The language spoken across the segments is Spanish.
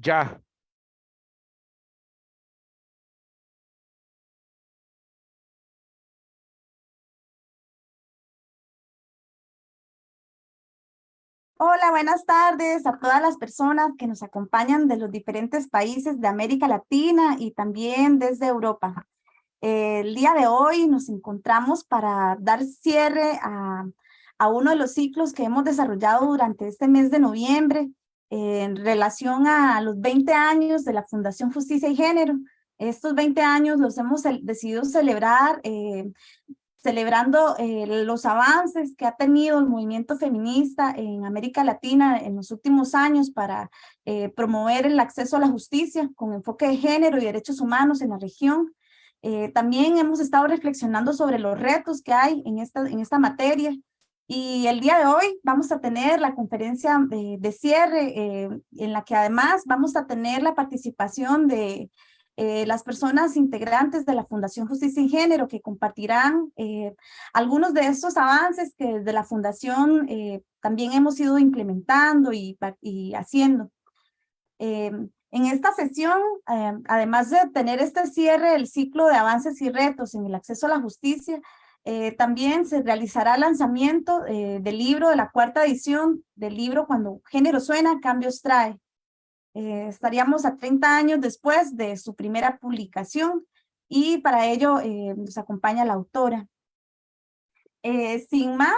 Ya. Hola, buenas tardes a todas las personas que nos acompañan de los diferentes países de América Latina y también desde Europa. El día de hoy nos encontramos para dar cierre a uno de los ciclos que hemos desarrollado durante este mes de noviembre en relación a los 20 años de la Fundación Justicia y Género. Estos 20 años los hemos decidido celebrar celebrando los avances que ha tenido el movimiento feminista en América Latina en los últimos años para promover el acceso a la justicia con enfoque de género y derechos humanos en la región. También hemos estado reflexionando sobre los retos que hay en esta materia. Y el día de hoy vamos a tener la conferencia de cierre, en la que además vamos a tener la participación de las personas integrantes de la Fundación Justicia y Género que compartirán algunos de estos avances que desde la Fundación también hemos ido implementando y haciendo. En esta sesión, además de tener este cierre del ciclo de avances y retos en el acceso a la justicia, también se realizará el lanzamiento del libro de la 4ª edición del libro Cuando Género Suena, Cambios Trae. Estaríamos a 30 años después de su primera publicación y para ello nos acompaña la autora. Sin más,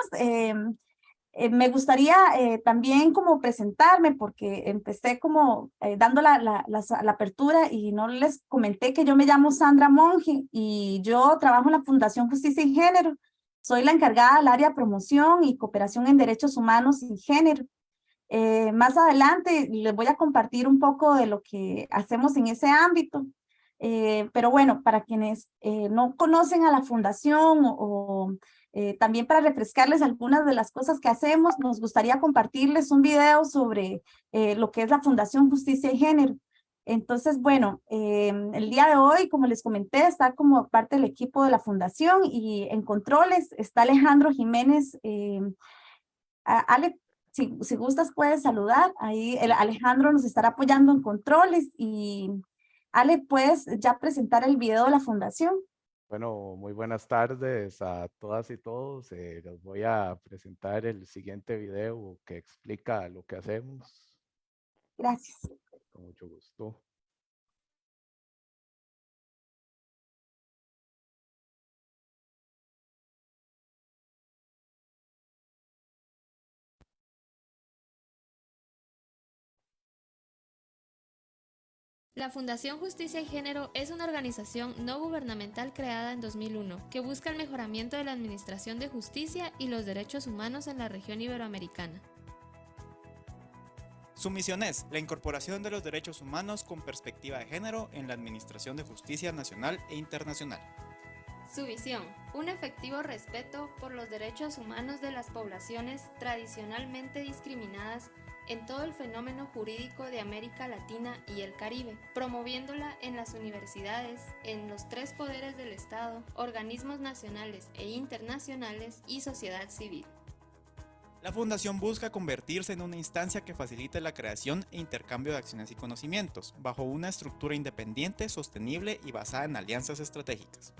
me gustaría también como presentarme porque empecé como dando la apertura y no les comenté que yo me llamo Sandra Monge y yo trabajo en la Fundación Justicia y Género. Soy la encargada del área de promoción y cooperación en derechos humanos y género. Más adelante les voy a compartir un poco de lo que hacemos en ese ámbito. Pero bueno, para quienes no conocen a la fundación también para refrescarles algunas de las cosas que hacemos, nos gustaría compartirles un video sobre lo que es la Fundación Justicia y Género. Entonces, bueno, el día de hoy, como les comenté, está como parte del equipo de la fundación y en controles está Alejandro Jiménez. Ale, si gustas puedes saludar, ahí el Alejandro nos estará apoyando en controles y Ale, ¿puedes ya presentar el video de la fundación? Bueno, muy buenas tardes a todas y todos. Les voy a presentar el siguiente video que explica lo que hacemos. Gracias. Con mucho gusto. La Fundación Justicia y Género es una organización no gubernamental creada en 2001 que busca el mejoramiento de la administración de justicia y los derechos humanos en la región iberoamericana. Su misión es la incorporación de los derechos humanos con perspectiva de género en la administración de justicia nacional e internacional. Su visión, un efectivo respeto por los derechos humanos de las poblaciones tradicionalmente discriminadas en todo el fenómeno jurídico de América Latina y el Caribe, promoviéndola en las universidades, en los 3 poderes del Estado, organismos nacionales e internacionales y sociedad civil. La Fundación busca convertirse en una instancia que facilite la creación e intercambio de acciones y conocimientos, bajo una estructura independiente, sostenible y basada en alianzas estratégicas.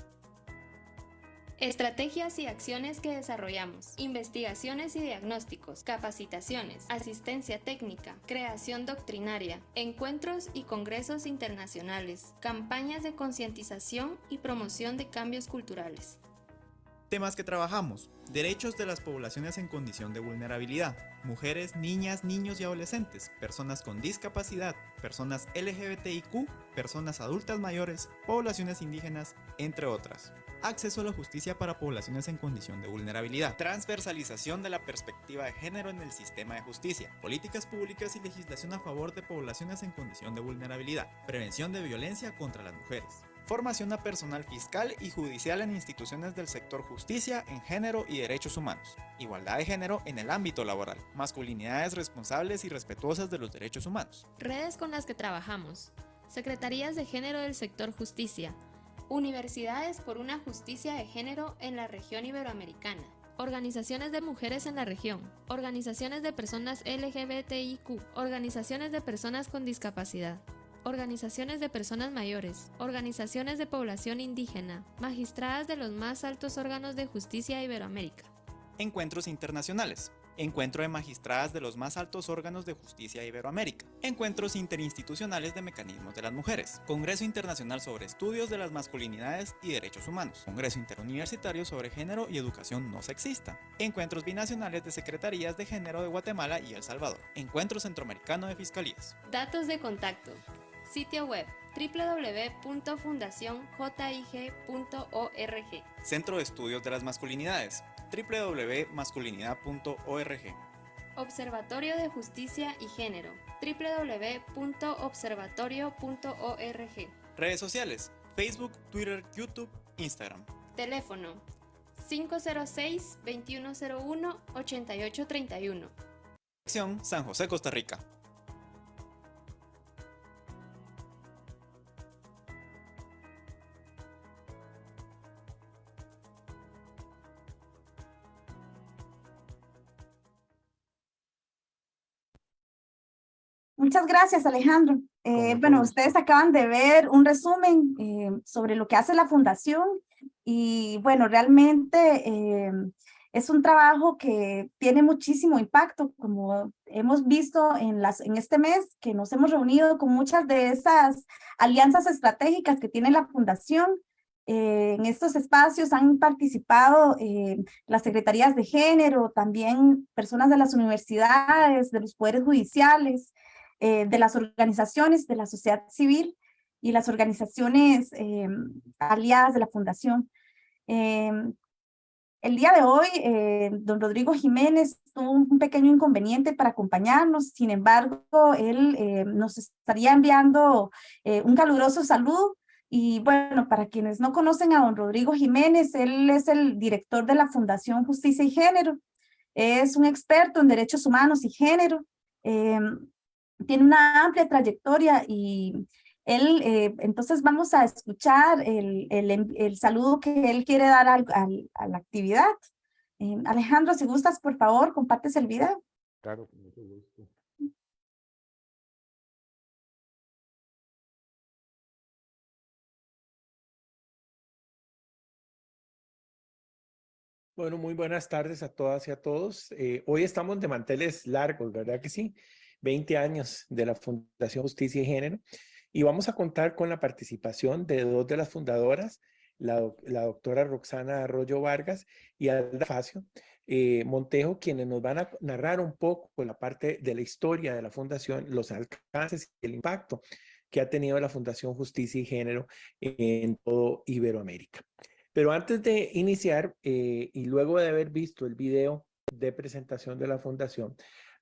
Estrategias y acciones que desarrollamos, investigaciones y diagnósticos, capacitaciones, asistencia técnica, creación doctrinaria, encuentros y congresos internacionales, campañas de concientización y promoción de cambios culturales. Temas que trabajamos: derechos de las poblaciones en condición de vulnerabilidad, mujeres, niñas, niños y adolescentes, personas con discapacidad, personas LGBTIQ, personas adultas mayores, poblaciones indígenas, entre otras. Acceso a la justicia para poblaciones en condición de vulnerabilidad, transversalización de la perspectiva de género en el sistema de justicia, políticas públicas y legislación a favor de poblaciones en condición de vulnerabilidad, prevención de violencia contra las mujeres, formación a personal fiscal y judicial en instituciones del sector justicia en género y derechos humanos, igualdad de género en el ámbito laboral, masculinidades responsables y respetuosas de los derechos humanos. Redes con las que trabajamos: Secretarías de Género del sector justicia, Universidades por una Justicia de Género en la región iberoamericana, organizaciones de mujeres en la región, organizaciones de personas LGBTIQ, organizaciones de personas con discapacidad, organizaciones de personas mayores, organizaciones de población indígena, magistradas de los más altos órganos de justicia de Iberoamérica. Encuentros internacionales. Encuentro de magistradas de los más altos órganos de justicia de Iberoamérica. Encuentros interinstitucionales de mecanismos de las mujeres. Congreso Internacional sobre Estudios de las Masculinidades y Derechos Humanos. Congreso Interuniversitario sobre Género y Educación No Sexista. Encuentros binacionales de Secretarías de Género de Guatemala y El Salvador. Encuentro Centroamericano de Fiscalías. Datos de contacto. Sitio web www.fundacionjig.org. Centro de Estudios de las Masculinidades. www.masculinidad.org. Observatorio de Justicia y Género. www.observatorio.org. Redes sociales. Facebook, Twitter, YouTube, Instagram. Teléfono 506-2101-8831. Dirección San José, Costa Rica. Muchas gracias, Alejandro. Con Bueno, mucho ustedes gusto. acaban de ver un resumen sobre lo que hace la Fundación y bueno, realmente es un trabajo que tiene muchísimo impacto, como hemos visto en este mes, que nos hemos reunido con muchas de esas alianzas estratégicas que tiene la Fundación. En estos espacios han participado las secretarías de género, también personas de las universidades, de los poderes judiciales, de las organizaciones de la sociedad civil y las organizaciones aliadas de la Fundación. El día de hoy, don Rodrigo Jiménez tuvo un pequeño inconveniente para acompañarnos, sin embargo, él nos estaría enviando un caluroso saludo. Y bueno, para quienes no conocen a don Rodrigo Jiménez, él es el director de la Fundación Justicia y Género, es un experto en derechos humanos y género, tiene una amplia trayectoria y él, entonces vamos a escuchar el saludo que él quiere dar a la actividad. Alejandro, si gustas, por favor, compartes el video. Claro, con mucho gusto. Bueno, muy buenas tardes a todas y a todos. Hoy estamos de manteles largos, ¿verdad que sí? 20 años de la Fundación Justicia y Género. Y vamos a contar con la participación de dos de las fundadoras, la doctora Roxana Arroyo Vargas y Alda Facio Montejo, quienes nos van a narrar un poco la parte de la historia de la Fundación, los alcances y el impacto que ha tenido la Fundación Justicia y Género en todo Iberoamérica. Pero antes de iniciar y luego de haber visto el video de presentación de la Fundación,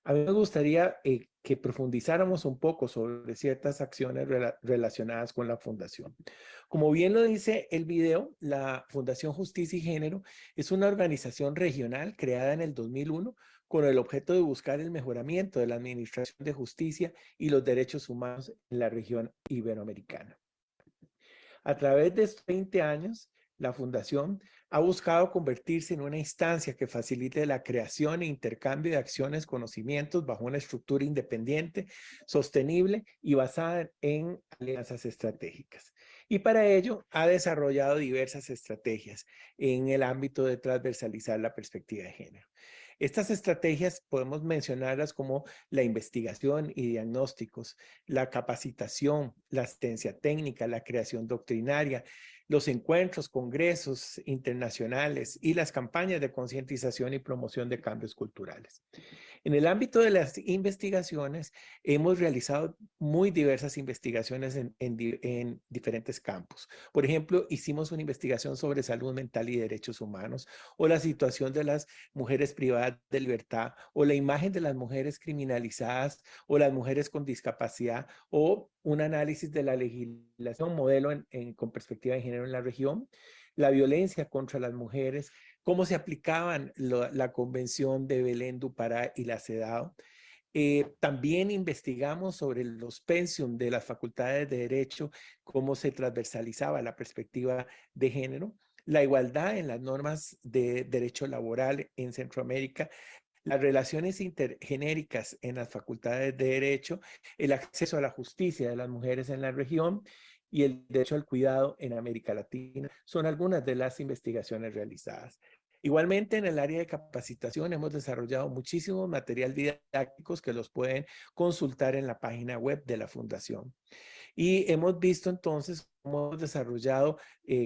a mí me gustaría que profundizáramos un poco sobre ciertas acciones relacionadas con la Fundación. Como bien lo dice el video, la Fundación Justicia y Género es una organización regional creada en el 2001 con el objeto de buscar el mejoramiento de la administración de justicia y los derechos humanos en la región iberoamericana. A través de estos 20 años, la Fundación ha buscado convertirse en una instancia que facilite la creación e intercambio de acciones, conocimientos bajo una estructura independiente, sostenible y basada en alianzas estratégicas. Y para ello ha desarrollado diversas estrategias en el ámbito de transversalizar la perspectiva de género. Estas estrategias podemos mencionarlas como la investigación y diagnósticos, la capacitación, la asistencia técnica, la creación doctrinaria, los encuentros, congresos internacionales y las campañas de concientización y promoción de cambios culturales. En el ámbito de las investigaciones, hemos realizado muy diversas investigaciones en diferentes campos. Por ejemplo, hicimos una investigación sobre salud mental y derechos humanos, o la situación de las mujeres privadas de libertad, o la imagen de las mujeres criminalizadas, o las mujeres con discapacidad, o un análisis de la legislación modelo con perspectiva de género en la región, la violencia contra las mujeres, cómo se aplicaban la Convención de Belén do Pará y la CEDAW. También investigamos sobre los pensium de las facultades de Derecho, cómo se transversalizaba la perspectiva de género, la igualdad en las normas de derecho laboral en Centroamérica, las relaciones intergenéricas en las facultades de derecho, el acceso a la justicia de las mujeres en la región y el derecho al cuidado en América Latina son algunas de las investigaciones realizadas. Igualmente, en el área de capacitación hemos desarrollado muchísimos materiales didácticos que los pueden consultar en la página web de la Fundación. Y hemos visto entonces cómo hemos desarrollado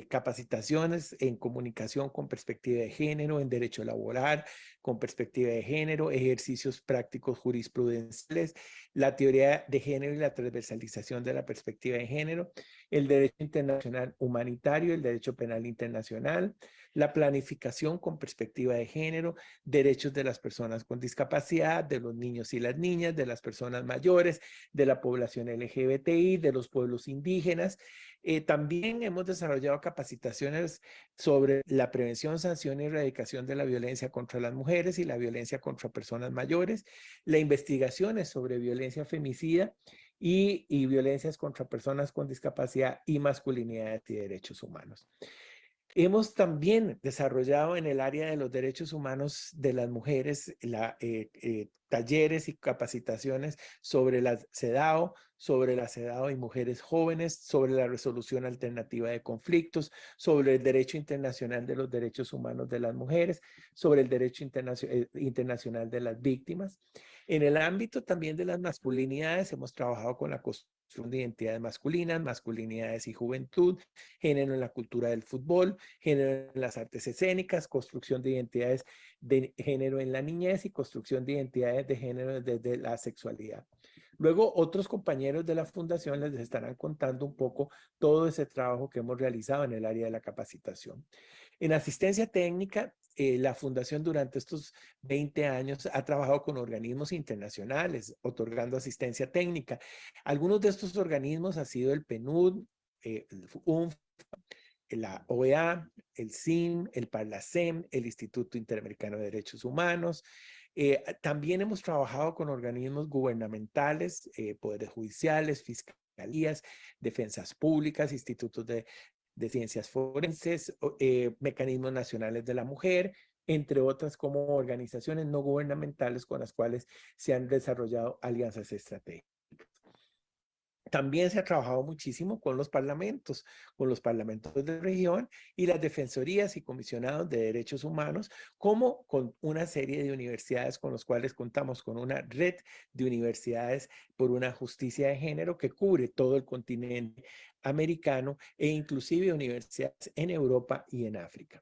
capacitaciones en comunicación con perspectiva de género, en derecho laboral con perspectiva de género, ejercicios prácticos jurisprudenciales, la teoría de género y la transversalización de la perspectiva de género, el derecho internacional humanitario, el derecho penal internacional, la planificación con perspectiva de género, derechos de las personas con discapacidad, de los niños y las niñas, de las personas mayores, de la población LGBTI, de los pueblos indígenas. También hemos desarrollado capacitaciones sobre la prevención, sanción y erradicación de la violencia contra las mujeres y la violencia contra personas mayores, la investigaciones sobre violencia femicida y violencias contra personas con discapacidad y masculinidades y derechos humanos. Hemos también desarrollado en el área de los derechos humanos de las mujeres talleres y capacitaciones sobre la CEDAW y mujeres jóvenes, sobre la resolución alternativa de conflictos, sobre el derecho internacional de los derechos humanos de las mujeres, sobre el derecho internacional de las víctimas. En el ámbito también de las masculinidades hemos trabajado con la construcción de identidades masculinas, masculinidades y juventud, género en la cultura del fútbol, género en las artes escénicas, construcción de identidades de género en la niñez y construcción de identidades de género desde la sexualidad. Luego, otros compañeros de la Fundación les estarán contando un poco todo ese trabajo que hemos realizado en el área de la capacitación. En asistencia técnica, la Fundación durante estos 20 años ha trabajado con organismos internacionales, otorgando asistencia técnica. Algunos de estos organismos han sido el PNUD, el UNF, la OEA, el CIM, el Parlacem, el Instituto Interamericano de Derechos Humanos. También hemos trabajado con organismos gubernamentales, poderes judiciales, fiscalías, defensas públicas, institutos de ciencias forenses, mecanismos nacionales de la mujer, entre otras como organizaciones no gubernamentales con las cuales se han desarrollado alianzas estratégicas. También se ha trabajado muchísimo con los parlamentos de región y las defensorías y comisionados de derechos humanos, como con una serie de universidades con los cuales contamos con una red de universidades por una justicia de género que cubre todo el continente americano e inclusive universidades en Europa y en África.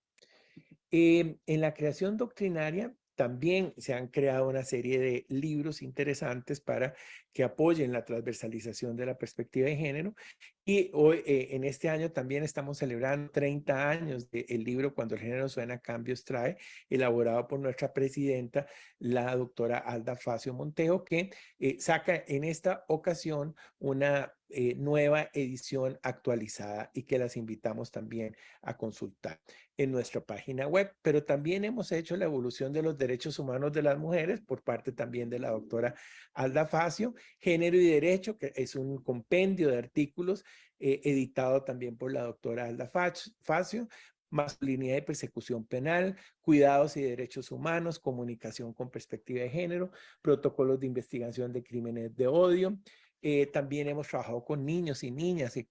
En la creación doctrinaria también se han creado una serie de libros interesantes para que apoyen la transversalización de la perspectiva de género. Y hoy, en este año también estamos celebrando 30 años del libro Cuando el género suena, cambios trae, elaborado por nuestra presidenta, la doctora Alda Facio Montejo, que saca en esta ocasión una nueva edición actualizada y que las invitamos también a consultar en nuestra página web. Pero también hemos hecho la evolución de los derechos humanos de las mujeres por parte también de la doctora Alda Facio, Género y Derecho, que es un compendio de artículos editado también por la doctora Alda Facio, Masculinidad y persecución penal, cuidados y derechos humanos, comunicación con perspectiva de género, protocolos de investigación de crímenes de odio. También hemos trabajado con niños y niñas y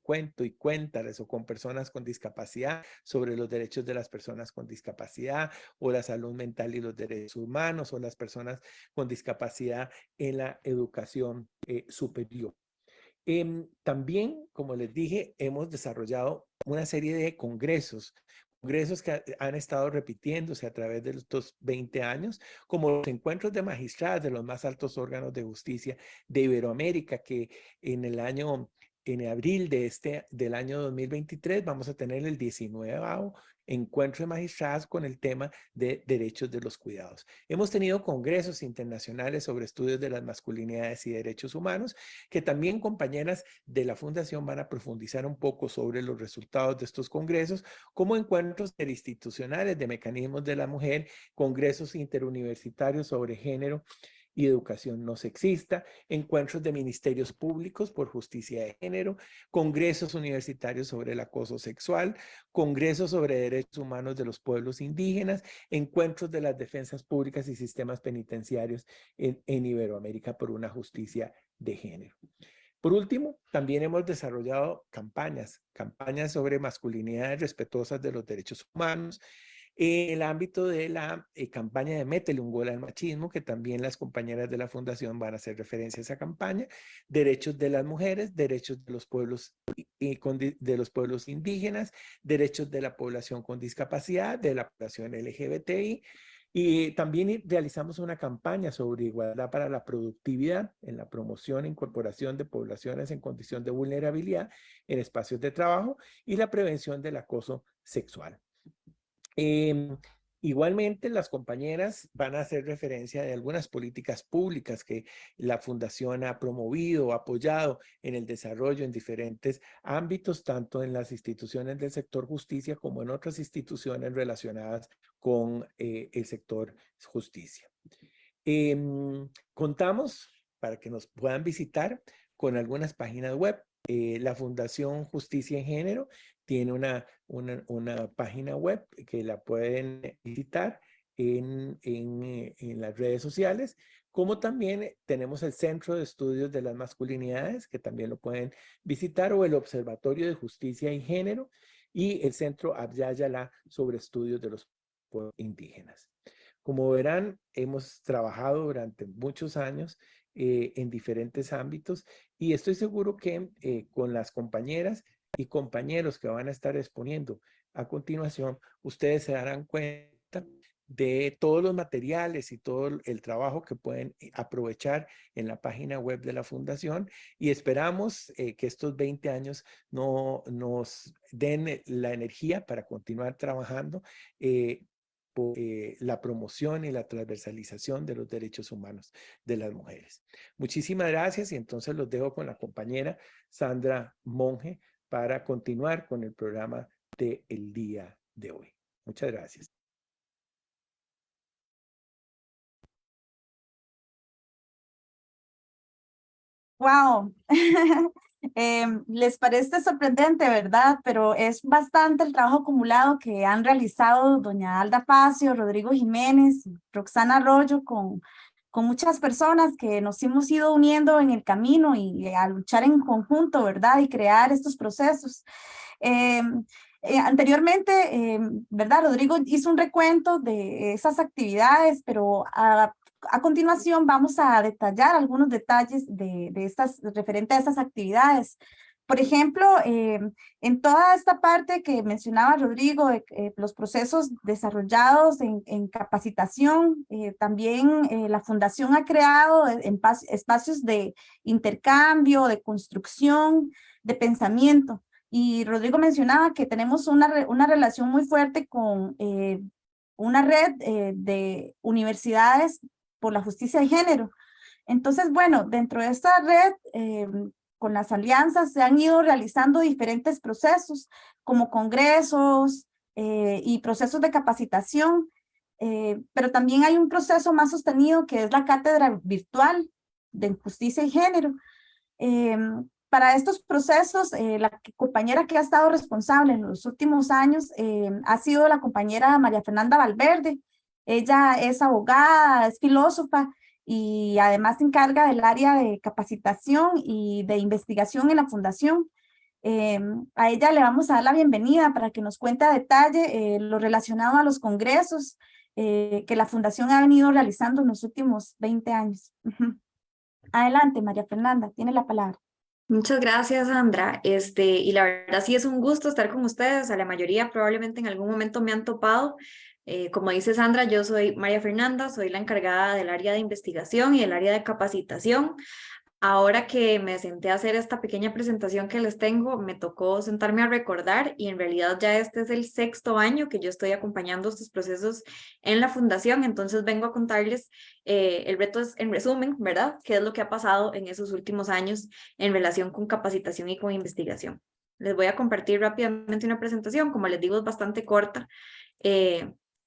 cuento y cuéntales o con personas con discapacidad sobre los derechos de las personas con discapacidad o la salud mental y los derechos humanos o las personas con discapacidad en la educación superior. También, como les dije, hemos desarrollado una serie de congresos que han estado repitiéndose a través de estos 20 años, como los encuentros de magistradas de los más altos órganos de justicia de Iberoamérica, que en abril del año 2023 vamos a tener el 19º encuentro de magistradas con el tema de derechos de los cuidados. Hemos tenido congresos internacionales sobre estudios de las masculinidades y derechos humanos, que también compañeras de la Fundación van a profundizar un poco sobre los resultados de estos congresos, como encuentros interinstitucionales de mecanismos de la mujer, congresos interuniversitarios sobre género y educación no sexista, encuentros de ministerios públicos por justicia de género, congresos universitarios sobre el acoso sexual, congresos sobre derechos humanos de los pueblos indígenas, encuentros de las defensas públicas y sistemas penitenciarios en Iberoamérica por una justicia de género. Por último, también hemos desarrollado campañas sobre masculinidades respetuosas de los derechos humanos, en el ámbito de la campaña de Métele un gol al machismo, que también las compañeras de la Fundación van a hacer referencia a esa campaña, derechos de las mujeres, derechos de los pueblos, de los pueblos indígenas, derechos de la población con discapacidad, de la población LGBTI, y también realizamos una campaña sobre igualdad para la productividad en la promoción e incorporación de poblaciones en condición de vulnerabilidad en espacios de trabajo y la prevención del acoso sexual. Igualmente, las compañeras van a hacer referencia de algunas políticas públicas que la Fundación ha promovido o apoyado en el desarrollo en diferentes ámbitos, tanto en las instituciones del sector justicia como en otras instituciones relacionadas con el sector justicia. Contamos, para que nos puedan visitar, con algunas páginas web. La Fundación Justicia y Género tiene una página web que la pueden visitar en las redes sociales, como también tenemos el Centro de Estudios de las Masculinidades, que también lo pueden visitar, o el Observatorio de Justicia y Género, y el Centro Abyayala sobre estudios de los pueblos indígenas. Como verán, hemos trabajado durante muchos años en diferentes ámbitos, y estoy seguro que con las compañeras y compañeros que van a estar exponiendo a continuación, ustedes se darán cuenta de todos los materiales y todo el trabajo que pueden aprovechar en la página web de la Fundación, y esperamos que estos 20 años nos den la energía para continuar trabajando por la promoción y la transversalización de los derechos humanos de las mujeres. Muchísimas gracias, y entonces los dejo con la compañera Sandra Monge para continuar con el programa del día de hoy. Muchas gracias. Wow. Les parece sorprendente, ¿verdad? Pero es bastante el trabajo acumulado que han realizado doña Alda Facio, Rodrigo Jiménez, Roxana Arroyo, con muchas personas que nos hemos ido uniendo en el camino y a luchar en conjunto, ¿verdad? Y crear estos procesos. Anteriormente, ¿verdad? Rodrigo hizo un recuento de esas actividades, pero a continuación vamos a detallar algunos detalles de estas, referente a estas actividades. Por ejemplo, en toda esta parte que mencionaba Rodrigo, los procesos desarrollados en capacitación, también la Fundación ha creado espacios de intercambio, de construcción, de pensamiento. Y Rodrigo mencionaba que tenemos una relación muy fuerte con una red de universidades por la justicia de género. Entonces, bueno, dentro de esta red, con las alianzas se han ido realizando diferentes procesos, como congresos y procesos de capacitación, pero también hay un proceso más sostenido que es la cátedra virtual de justicia y género. Para estos procesos, la compañera que ha estado responsable en los últimos años ha sido la compañera María Fernanda Valverde. Ella es abogada, es filósofa y además se encarga del área de capacitación y de investigación en la Fundación. A ella le vamos a dar la bienvenida para que nos cuente a detalle lo relacionado a los congresos que la Fundación ha venido realizando en los últimos 20 años. Adelante, María Fernanda, tiene la palabra. Muchas gracias, Sandra. Y la verdad sí es un gusto estar con ustedes. A la mayoría probablemente en algún momento me han topado. Como dice Sandra, yo soy María Fernanda, soy la encargada del área de investigación y del área de capacitación. Ahora que me senté a hacer esta pequeña presentación que les tengo, me tocó sentarme a recordar, y en realidad ya este es el 6º año que yo estoy acompañando estos procesos en la Fundación. Entonces vengo a contarles el reto es, en resumen, ¿verdad? ¿Qué es lo que ha pasado en esos últimos años en relación con capacitación y con investigación? Les voy a compartir rápidamente una presentación, como les digo, es bastante corta,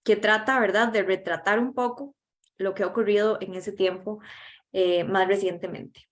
que trata, ¿verdad?, de retratar un poco lo que ha ocurrido en ese tiempo más recientemente.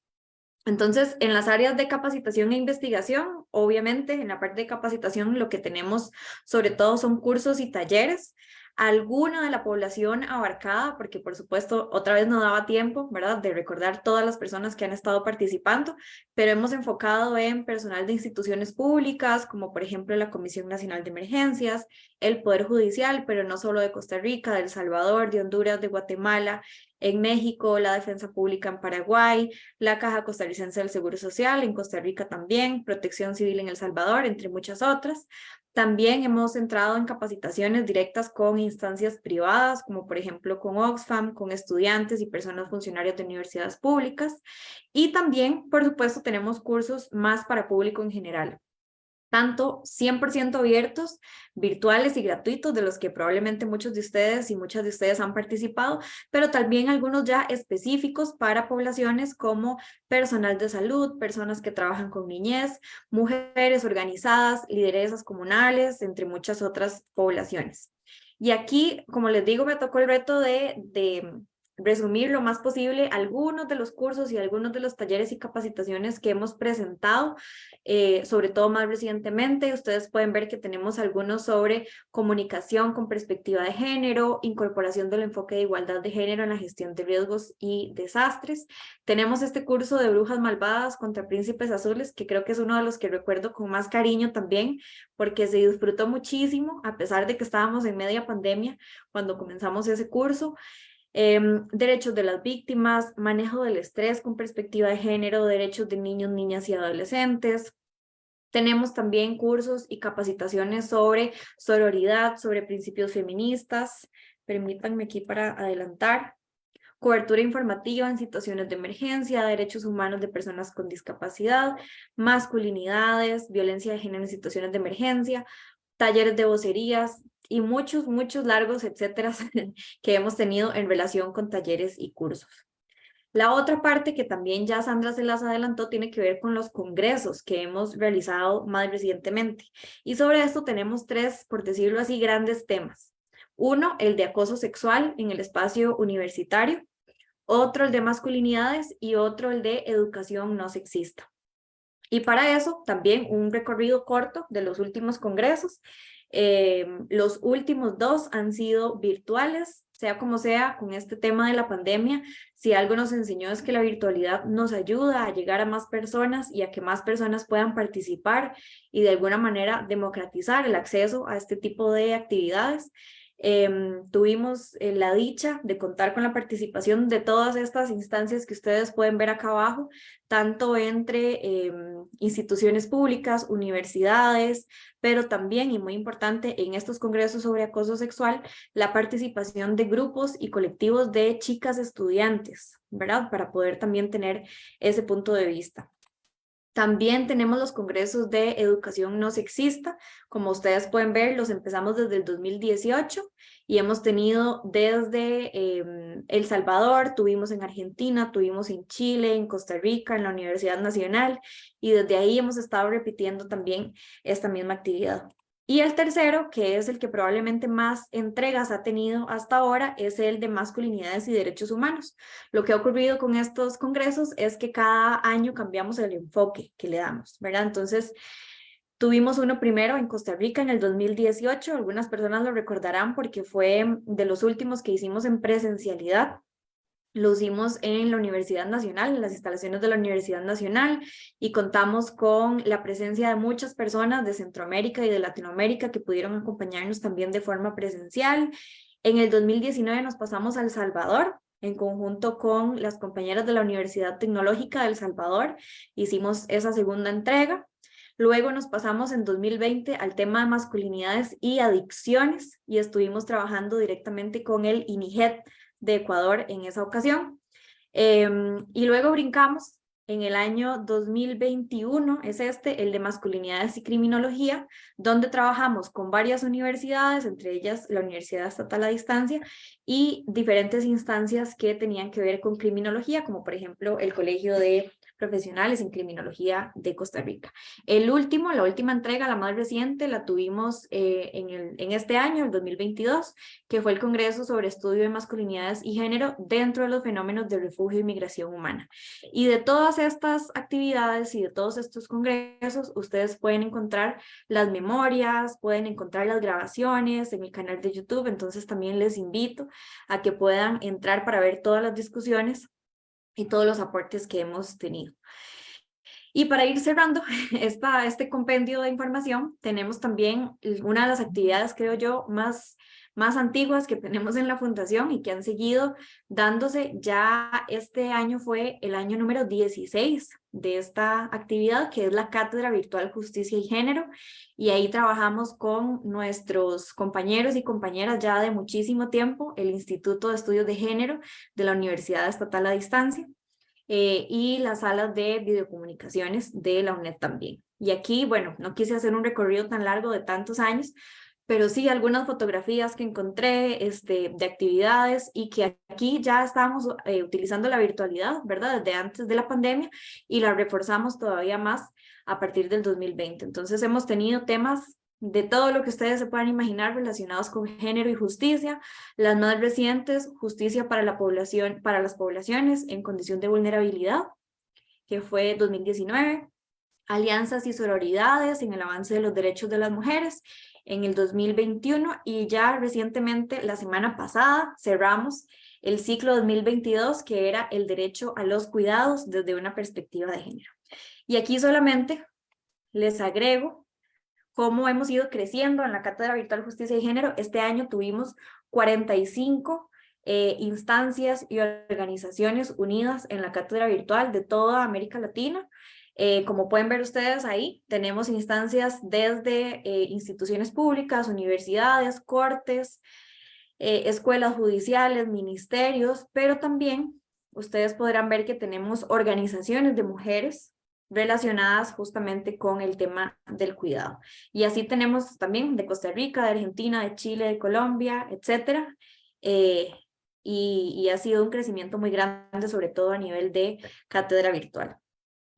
Entonces, en las áreas de capacitación e investigación, obviamente en la parte de capacitación lo que tenemos sobre todo son cursos y talleres, alguna de la población abarcada, porque por supuesto otra vez no daba tiempo, ¿verdad?, de recordar todas las personas que han estado participando, pero hemos enfocado en personal de instituciones públicas, como por ejemplo la Comisión Nacional de Emergencias, el Poder Judicial, pero no solo de Costa Rica, de El Salvador, de Honduras, de Guatemala, en México, la Defensa Pública en Paraguay, la Caja Costarricense del Seguro Social en Costa Rica también, Protección Civil en El Salvador, entre muchas otras. También hemos entrado en capacitaciones directas con instancias privadas, como por ejemplo con Oxfam, con estudiantes y personas funcionarias de universidades públicas. Y también, por supuesto, tenemos cursos más para público en general, tanto 100% abiertos, virtuales y gratuitos, de los que probablemente muchos de ustedes y muchas de ustedes han participado, pero también algunos ya específicos para poblaciones como personal de salud, personas que trabajan con niñez, mujeres organizadas, lideresas comunales, entre muchas otras poblaciones. Y aquí, como les digo, me tocó el reto de resumir lo más posible algunos de los cursos y algunos de los talleres y capacitaciones que hemos presentado, sobre todo más recientemente. Ustedes pueden ver que tenemos algunos sobre comunicación con perspectiva de género, incorporación del enfoque de igualdad de género en la gestión de riesgos y desastres. Tenemos este curso de brujas malvadas contra príncipes azules, que creo que es uno de los que recuerdo con más cariño también, porque se disfrutó muchísimo, a pesar de que estábamos en media pandemia cuando comenzamos ese curso. Derechos de las víctimas, manejo del estrés con perspectiva de género, derechos de niños, niñas y adolescentes. Tenemos también cursos y capacitaciones sobre sororidad, sobre principios feministas. Permítanme aquí para adelantar. Cobertura informativa en situaciones de emergencia, derechos humanos de personas con discapacidad, masculinidades, violencia de género en situaciones de emergencia, talleres de vocerías y muchos largos etcétera que hemos tenido en relación con talleres y cursos. La otra parte que también ya Sandra se las adelantó tiene que ver con los congresos que hemos realizado más recientemente. Y sobre esto tenemos tres, por decirlo así, grandes temas. Uno, el de acoso sexual en el espacio universitario. Otro, el de masculinidades, y otro, el de educación no sexista. Y para eso también un recorrido corto de los últimos congresos. Los últimos dos han sido virtuales, sea como sea, con este tema de la pandemia. Si algo nos enseñó es que la virtualidad nos ayuda a llegar a más personas y a que más personas puedan participar y de alguna manera democratizar el acceso a este tipo de actividades. Tuvimos la dicha de contar con la participación de todas estas instancias que ustedes pueden ver acá abajo, tanto entre instituciones públicas, universidades, pero también, y muy importante, en estos congresos sobre acoso sexual, la participación de grupos y colectivos de chicas estudiantes, ¿verdad? Para poder también tener ese punto de vista. También tenemos los congresos de educación no sexista. Como ustedes pueden ver, los empezamos desde el 2018 y hemos tenido desde El Salvador, tuvimos en Argentina, tuvimos en Chile, en Costa Rica, en la Universidad Nacional, y desde ahí hemos estado repitiendo también esta misma actividad. Y el tercero, que es el que probablemente más entregas ha tenido hasta ahora, es el de masculinidades y derechos humanos. Lo que ha ocurrido con estos congresos es que cada año cambiamos el enfoque que le damos, ¿verdad? Entonces, tuvimos uno primero en Costa Rica en el 2018, algunas personas lo recordarán porque fue de los últimos que hicimos en presencialidad. Lo hicimos en la Universidad Nacional, en las instalaciones de la Universidad Nacional, y contamos con la presencia de muchas personas de Centroamérica y de Latinoamérica que pudieron acompañarnos también de forma presencial. En el 2019 nos pasamos a El Salvador, en conjunto con las compañeras de la Universidad Tecnológica de El Salvador, hicimos esa segunda entrega. Luego nos pasamos en 2020 al tema de masculinidades y adicciones, y estuvimos trabajando directamente con el INIGET de Ecuador en esa ocasión. Y luego brincamos en el año 2021, es el de masculinidades y criminología, donde trabajamos con varias universidades, entre ellas la Universidad Estatal a Distancia, y diferentes instancias que tenían que ver con criminología, como por ejemplo el Colegio de profesionales en criminología de Costa Rica. La última entrega, la más reciente, la tuvimos en este año, el 2022, que fue el Congreso sobre Estudio de Masculinidades y Género dentro de los fenómenos de refugio y migración humana. Y de todas estas actividades y de todos estos congresos, ustedes pueden encontrar las memorias, pueden encontrar las grabaciones en mi canal de YouTube, entonces también les invito a que puedan entrar para ver todas las discusiones y todos los aportes que hemos tenido. Y para ir cerrando este compendio de información, tenemos también una de las actividades, creo yo, más antiguas que tenemos en la Fundación y que han seguido dándose. Ya este año fue el año número 16 de esta actividad, que es la Cátedra Virtual Justicia y Género, y ahí trabajamos con nuestros compañeros y compañeras ya de muchísimo tiempo, el Instituto de Estudios de Género de la Universidad Estatal a Distancia, y las salas de videocomunicaciones de la UNED también. Y aquí, bueno, no quise hacer un recorrido tan largo de tantos años, pero sí algunas fotografías que encontré de actividades, y que aquí ya estamos utilizando la virtualidad, ¿verdad? Desde antes de la pandemia, y la reforzamos todavía más a partir del 2020. Entonces hemos tenido temas de todo lo que ustedes se puedan imaginar relacionados con género y justicia. Las más recientes, justicia para la población, para las poblaciones en condición de vulnerabilidad, que fue 2019, alianzas y sororidades en el avance de los derechos de las mujeres en el 2021, y ya recientemente, la semana pasada, cerramos el ciclo 2022, que era el derecho a los cuidados desde una perspectiva de género. Y aquí solamente les agrego cómo hemos ido creciendo en la Cátedra Virtual Justicia y Género. Este año tuvimos 45 instancias y organizaciones unidas en la Cátedra Virtual de toda América Latina. Como pueden ver ustedes ahí, tenemos instancias desde instituciones públicas, universidades, cortes, escuelas judiciales, ministerios, pero también ustedes podrán ver que tenemos organizaciones de mujeres relacionadas justamente con el tema del cuidado. Y así tenemos también de Costa Rica, de Argentina, de Chile, de Colombia, etcétera. Y ha sido un crecimiento muy grande, sobre todo a nivel de cátedra virtual.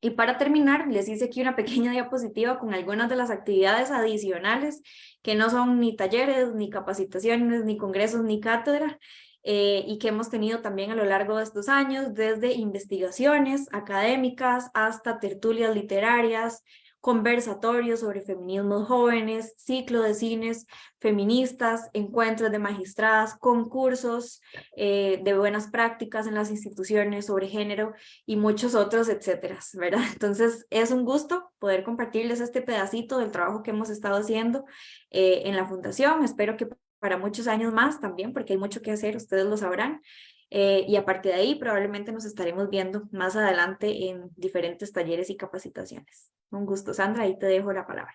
Y para terminar, les hice aquí una pequeña diapositiva con algunas de las actividades adicionales que no son ni talleres, ni capacitaciones, ni congresos, ni cátedra, y que hemos tenido también a lo largo de estos años, desde investigaciones académicas hasta tertulias literarias, conversatorios sobre feminismos jóvenes, ciclo de cines feministas, encuentros de magistradas, concursos de buenas prácticas en las instituciones sobre género y muchos otros, etcétera, ¿verdad? Entonces es un gusto poder compartirles este pedacito del trabajo que hemos estado haciendo en la Fundación. Espero que para muchos años más también, porque hay mucho que hacer, ustedes lo sabrán. Y aparte de ahí, probablemente nos estaremos viendo más adelante en diferentes talleres y capacitaciones. Un gusto, Sandra, ahí te dejo la palabra.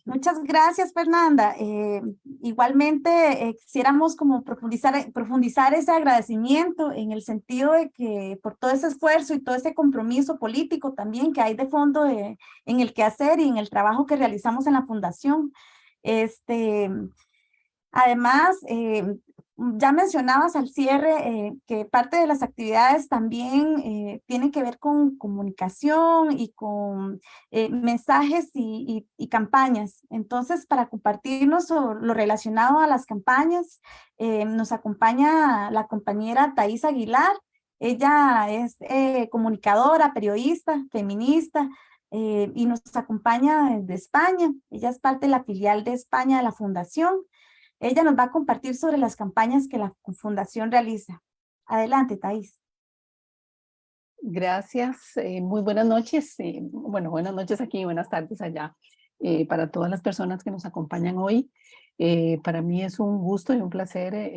Muchas gracias, Fernanda. Igualmente, quisiéramos como profundizar ese agradecimiento en el sentido de que por todo ese esfuerzo y todo ese compromiso político también que hay de fondo en el quehacer y en el trabajo que realizamos en la Fundación. Además, ya mencionabas al cierre que parte de las actividades también tienen que ver con comunicación y con mensajes y campañas. Entonces, para compartirnos lo relacionado a las campañas, nos acompaña la compañera Thais Aguilar. Ella es comunicadora, periodista, feminista, y nos acompaña desde España. Ella es parte de la filial de España de la Fundación. Ella nos va a compartir sobre las campañas que la Fundación realiza. Adelante, Thais. Gracias, muy buenas noches. Bueno, buenas noches aquí, buenas tardes allá para todas las personas que nos acompañan hoy. Para mí es un gusto y un placer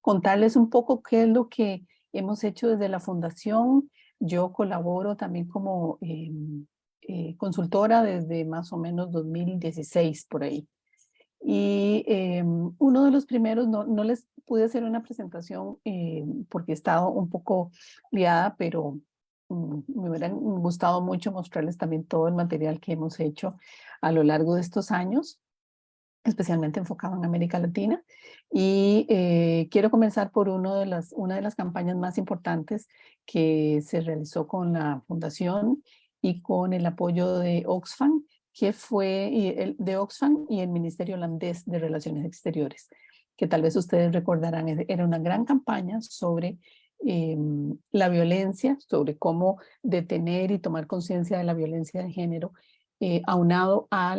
contarles un poco qué es lo que hemos hecho desde la Fundación. Yo colaboro también como consultora desde más o menos 2016 por ahí. Y uno de los primeros, no les pude hacer una presentación porque he estado un poco liada, pero me hubiera gustado mucho mostrarles también todo el material que hemos hecho a lo largo de estos años. especialmente enfocado en América Latina. Y quiero comenzar por una de las campañas más importantes que se realizó con la Fundación y con el apoyo de Oxfam, que fue de Oxfam y el Ministerio Holandés de Relaciones Exteriores, que tal vez ustedes recordarán, era una gran campaña sobre la violencia, sobre cómo detener y tomar conciencia de la violencia de género, aunado a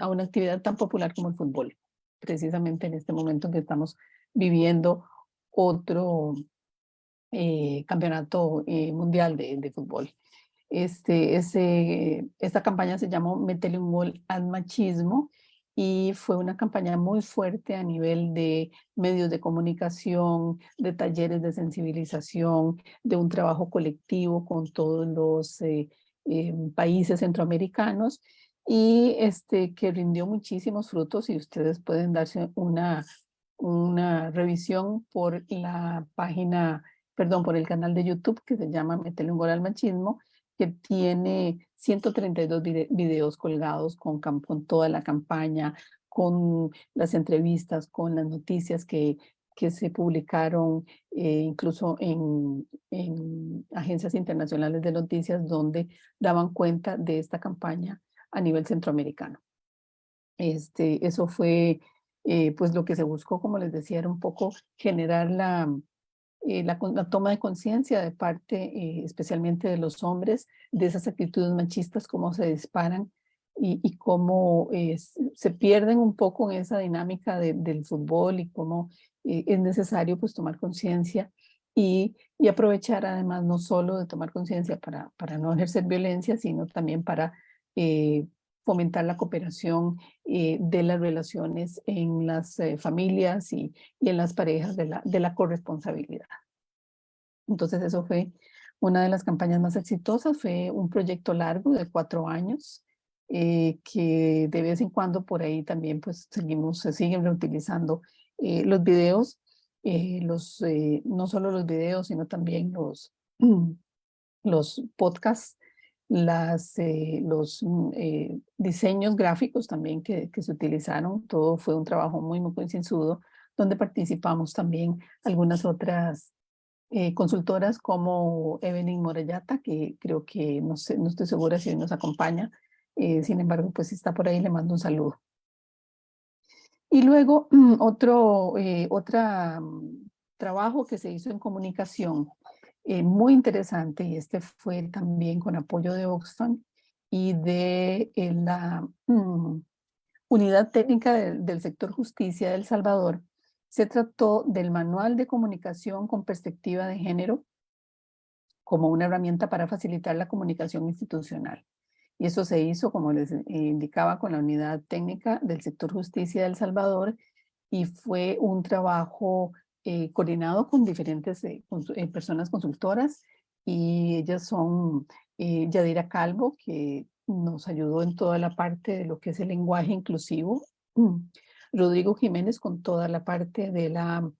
una actividad tan popular como el fútbol, precisamente en este momento en que estamos viviendo otro campeonato mundial de fútbol. Esta campaña se llamó Métele un gol al machismo y fue una campaña muy fuerte a nivel de medios de comunicación, de talleres de sensibilización, de un trabajo colectivo con todos los países centroamericanos y que rindió muchísimos frutos y ustedes pueden darse una revisión por la página, perdón, por el canal de YouTube que se llama Métele un gol al machismo, que tiene 132 videos colgados con toda la campaña, con las entrevistas, con las noticias que se publicaron incluso en agencias internacionales de noticias donde daban cuenta de esta campaña a nivel centroamericano. Eso fue pues lo que se buscó, como les decía, era un poco generar la toma de conciencia de parte, especialmente de los hombres, de esas actitudes machistas, cómo se disparan y cómo se pierden un poco en esa dinámica del fútbol y cómo es necesario pues tomar conciencia y aprovechar además no solo de tomar conciencia para no ejercer violencia, sino también para fomentar la cooperación de las relaciones en las familias y en las parejas de la corresponsabilidad. Entonces eso fue una de las campañas más exitosas, fue un proyecto largo de 4 años, que de vez en cuando por ahí también pues se siguen reutilizando los videos, no solo los videos, sino también los podcasts, los diseños gráficos también que se utilizaron. Todo fue un trabajo muy, muy concienzudo, donde participamos también algunas otras consultoras como Evelyn Morayata, que creo que no estoy segura si hoy nos acompaña, sin embargo, pues si está por ahí, le mando un saludo. Y luego otro trabajo que se hizo en comunicación, muy interesante, y fue también con apoyo de Oxfam y de la Unidad Técnica del Sector Justicia de El Salvador. Se trató del Manual de Comunicación con Perspectiva de Género como una herramienta para facilitar la comunicación institucional. Y eso se hizo, como les indicaba, con la Unidad Técnica del Sector Justicia de El Salvador, y fue un trabajo coordinado con diferentes personas consultoras, y ellas son Yadira Calvo, que nos ayudó en toda la parte de lo que es el lenguaje inclusivo, Rodrigo Jiménez con toda la parte de la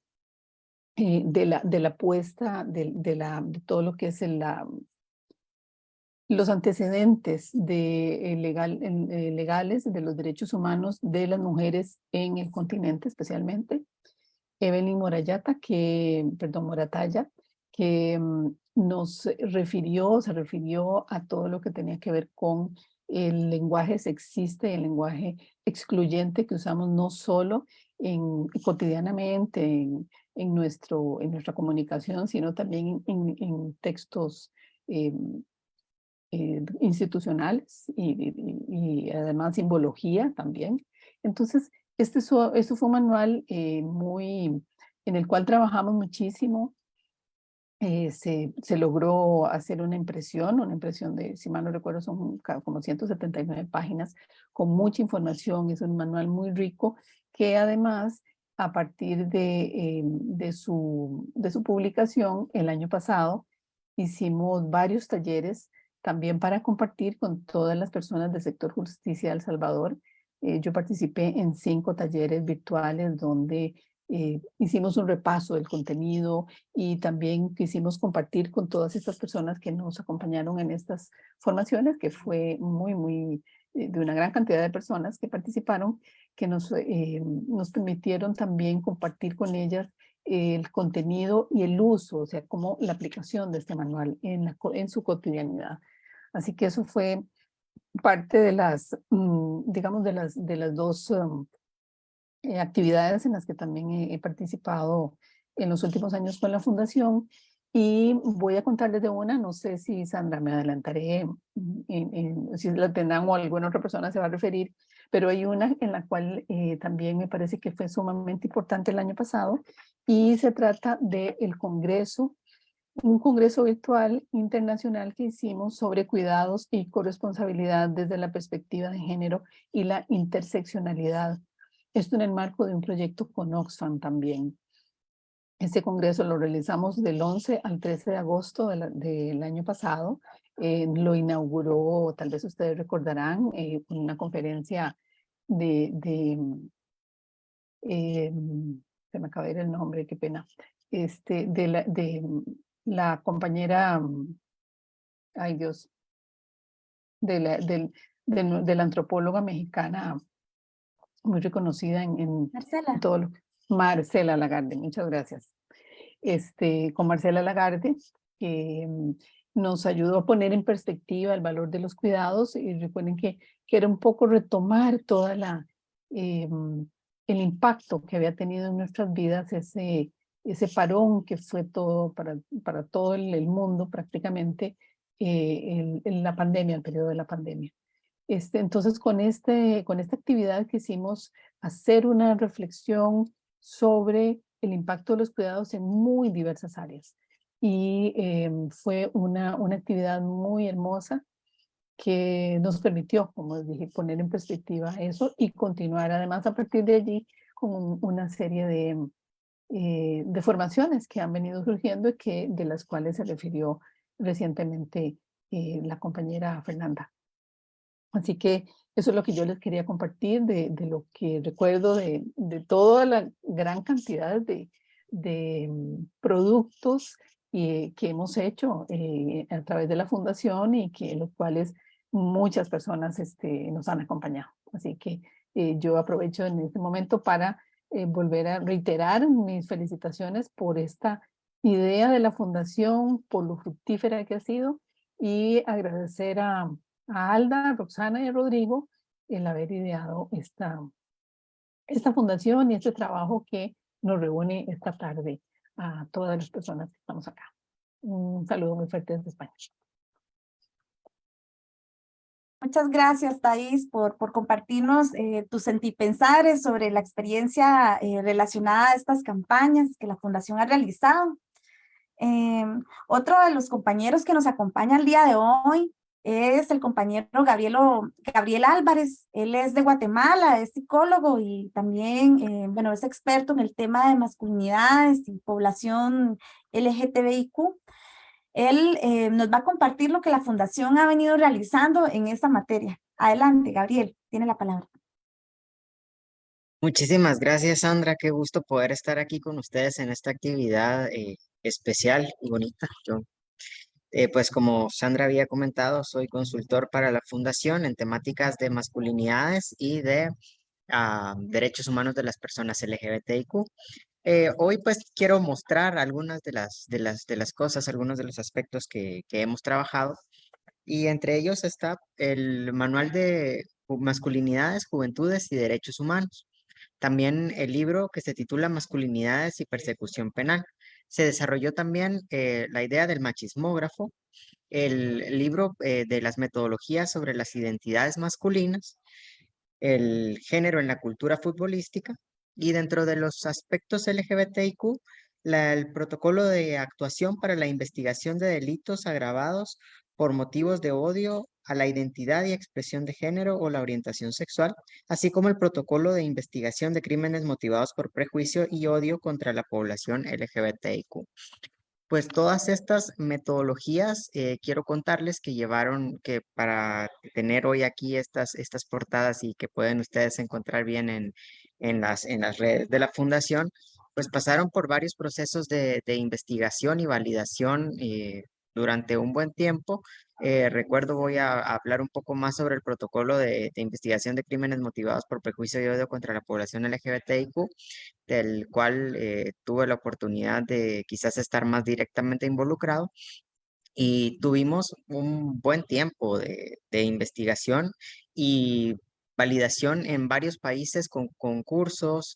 puesta, de todo lo que es los antecedentes legales de los derechos humanos de las mujeres en el continente especialmente. Evelyn Morataya, que se refirió a todo lo que tenía que ver con el lenguaje sexista y el lenguaje excluyente que usamos no solo cotidianamente en nuestra comunicación, sino también en textos institucionales y además simbología también. Entonces, esto fue un manual en el cual trabajamos muchísimo. Se logró hacer una impresión de, si mal no recuerdo, son como 179 páginas con mucha información. Es un manual muy rico que además, a partir de su publicación el año pasado, hicimos varios talleres también para compartir con todas las personas del sector justicia de El Salvador. Yo participé en 5 talleres virtuales donde hicimos un repaso del contenido y también quisimos compartir con todas estas personas que nos acompañaron en estas formaciones, que fue de una gran cantidad de personas que participaron, que nos permitieron también compartir con ellas el contenido y el uso, o sea, como la aplicación de este manual en su cotidianidad. Así que eso fue parte de las, digamos, de las dos actividades en las que también he participado en los últimos años con la fundación. Y voy a contarles de una, no sé si Sandra me adelantaré, si la tendrán o alguna otra persona se va a referir, pero hay una en la cual también me parece que fue sumamente importante el año pasado, y se trata del Congreso, un congreso virtual internacional que hicimos sobre cuidados y corresponsabilidad desde la perspectiva de género y la interseccionalidad. Esto en el marco de un proyecto con Oxfam también. Este congreso lo realizamos del 11 al 13 de agosto del año pasado. Lo inauguró, tal vez ustedes recordarán, una conferencia se me acaba de ir el nombre, qué pena, de la compañera, ay Dios, de la antropóloga mexicana muy reconocida en Marcela. todo lo, Marcela Lagarde, muchas gracias. Con Marcela Lagarde, que nos ayudó a poner en perspectiva el valor de los cuidados, y recuerden que era un poco retomar toda el impacto que había tenido en nuestras vidas ese parón que fue todo para todo el mundo prácticamente, en la pandemia, el periodo de la pandemia. Entonces, con esta actividad quisimos hacer una reflexión sobre el impacto de los cuidados en muy diversas áreas. Y fue una actividad muy hermosa que nos permitió, como dije, poner en perspectiva eso y continuar además a partir de allí con una serie de formaciones que han venido surgiendo y de las cuales se refirió recientemente la compañera Fernanda. Así que eso es lo que yo les quería compartir de lo que recuerdo de toda la gran cantidad de productos que hemos hecho a través de la fundación, y los cuales muchas personas nos han acompañado. Así que yo aprovecho en este momento para volver a reiterar mis felicitaciones por esta idea de la fundación, por lo fructífera que ha sido, y agradecer a Alda, a Roxana y a Rodrigo el haber ideado esta fundación y este trabajo que nos reúne esta tarde a todas las personas que estamos acá. Un saludo muy fuerte desde España. Muchas gracias, Thais, por compartirnos tus sentipensares sobre la experiencia relacionada a estas campañas que la Fundación ha realizado. Otro de los compañeros que nos acompaña el día de hoy es el compañero Gabriel Álvarez. Él es de Guatemala, es psicólogo y también, bueno, es experto en el tema de masculinidades y población LGTBIQ. Él nos va a compartir lo que la Fundación ha venido realizando en esta materia. Adelante, Gabriel, tiene la palabra. Muchísimas gracias, Sandra. Qué gusto poder estar aquí con ustedes en esta actividad especial y bonita. Yo, pues como Sandra había comentado, soy consultor para la Fundación en temáticas de masculinidades y de derechos humanos de las personas LGBTIQ. Hoy pues quiero mostrar algunas de las cosas, algunos de los aspectos que hemos trabajado, y entre ellos está el Manual de Masculinidades, Juventudes y Derechos Humanos. También el libro que se titula Masculinidades y Persecución Penal. Se desarrolló también la idea del machismógrafo, el libro de las metodologías sobre las identidades masculinas, el género en la cultura futbolística, y dentro de los aspectos LGBTIQ, el protocolo de actuación para la investigación de delitos agravados por motivos de odio a la identidad y expresión de género o la orientación sexual, así como el protocolo de investigación de crímenes motivados por prejuicio y odio contra la población LGBTIQ. Pues todas estas metodologías, quiero contarles que llevaron, que para tener hoy aquí estas portadas y que pueden ustedes encontrar bien en las redes de la Fundación, pues pasaron por varios procesos de investigación y validación durante un buen tiempo. Recuerdo, voy a hablar un poco más sobre el protocolo de investigación de crímenes motivados por prejuicio y odio contra la población LGBTIQ, del cual tuve la oportunidad de quizás estar más directamente involucrado. Y tuvimos un buen tiempo de investigación y validación en varios países con concursos.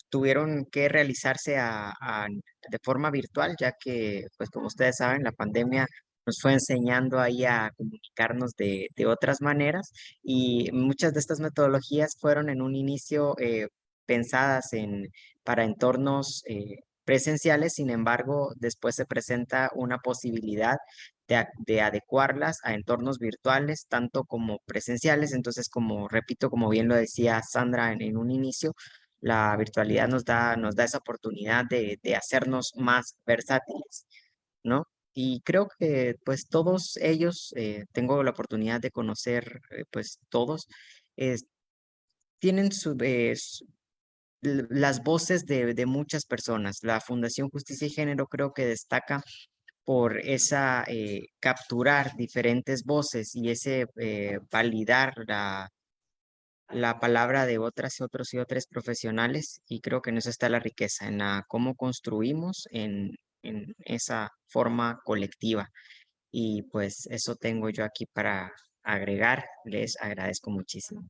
Tuvieron que realizarse de forma virtual, ya que, pues como ustedes saben, la pandemia nos fue enseñando ahí a comunicarnos de otras maneras, y muchas de estas metodologías fueron en un inicio pensadas para entornos presenciales. Sin embargo, después se presenta una posibilidad de adecuarlas a entornos virtuales, tanto como presenciales. Entonces, como repito, como bien lo decía Sandra en un inicio, la virtualidad nos da esa oportunidad de hacernos más versátiles, ¿no? Y creo que pues todos ellos, tengo la oportunidad de conocer, pues todos, eh, tienen las voces de muchas personas. La Fundación Justicia y Género creo que destaca por esa capturar diferentes voces y ese validar la palabra de otras, otros y otras profesionales, y creo que en eso está la riqueza, en cómo construimos en esa forma colectiva. Y pues eso tengo yo aquí para agregar. Les agradezco muchísimo.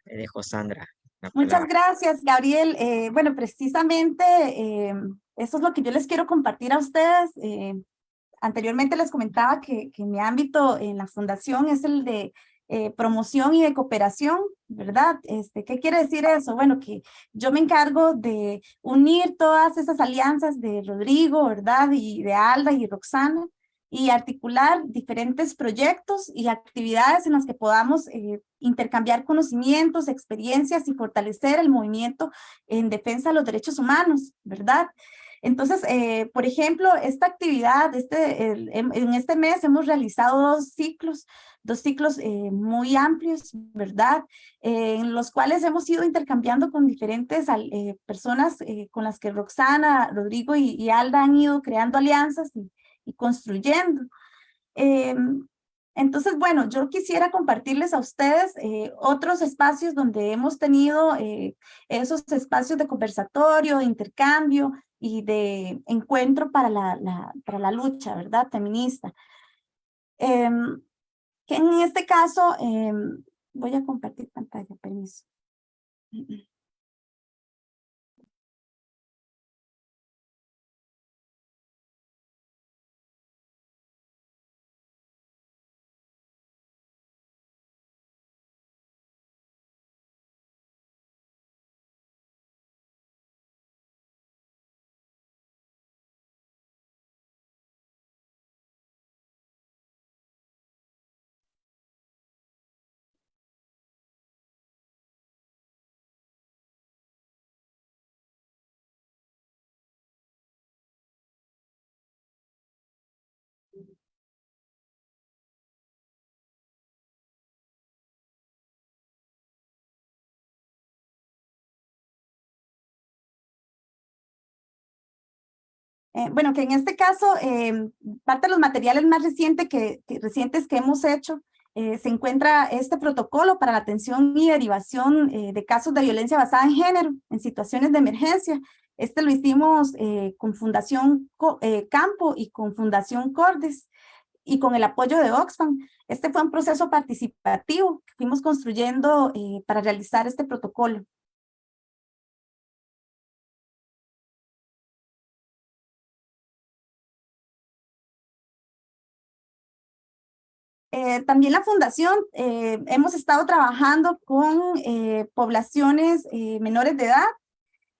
Le dejo, Sandra, la Muchas palabra. gracias, Gabriel. Bueno, precisamente eso es lo que yo les quiero compartir a ustedes. Anteriormente les comentaba que mi ámbito en la fundación es el de promoción y de cooperación, ¿verdad? ¿Qué quiere decir eso? Bueno, que yo me encargo de unir todas esas alianzas de Rodrigo, ¿verdad? Y de Alda y Roxana, y articular diferentes proyectos y actividades en las que podamos intercambiar conocimientos, experiencias y fortalecer el movimiento en defensa de los derechos humanos, ¿verdad? Entonces, por ejemplo, esta actividad, en este mes hemos realizado dos ciclos muy amplios, ¿verdad? En los cuales hemos ido intercambiando con diferentes personas con las que Roxana, Rodrigo y Alda han ido creando alianzas y construyendo. Entonces, bueno, yo quisiera compartirles a ustedes otros espacios donde hemos tenido esos espacios de conversatorio, de intercambio y de encuentro para la lucha, ¿verdad? Feminista. Que en este caso, voy a compartir pantalla, permiso. Bueno, que en este caso, parte de los materiales más recientes que hemos hecho, se encuentra este protocolo para la atención y derivación de casos de violencia basada en género en situaciones de emergencia. Este lo hicimos con Fundación Campo y con Fundación Cordes y con el apoyo de Oxfam. Este fue un proceso participativo que fuimos construyendo para realizar este protocolo. También la fundación, hemos estado trabajando con poblaciones menores de edad.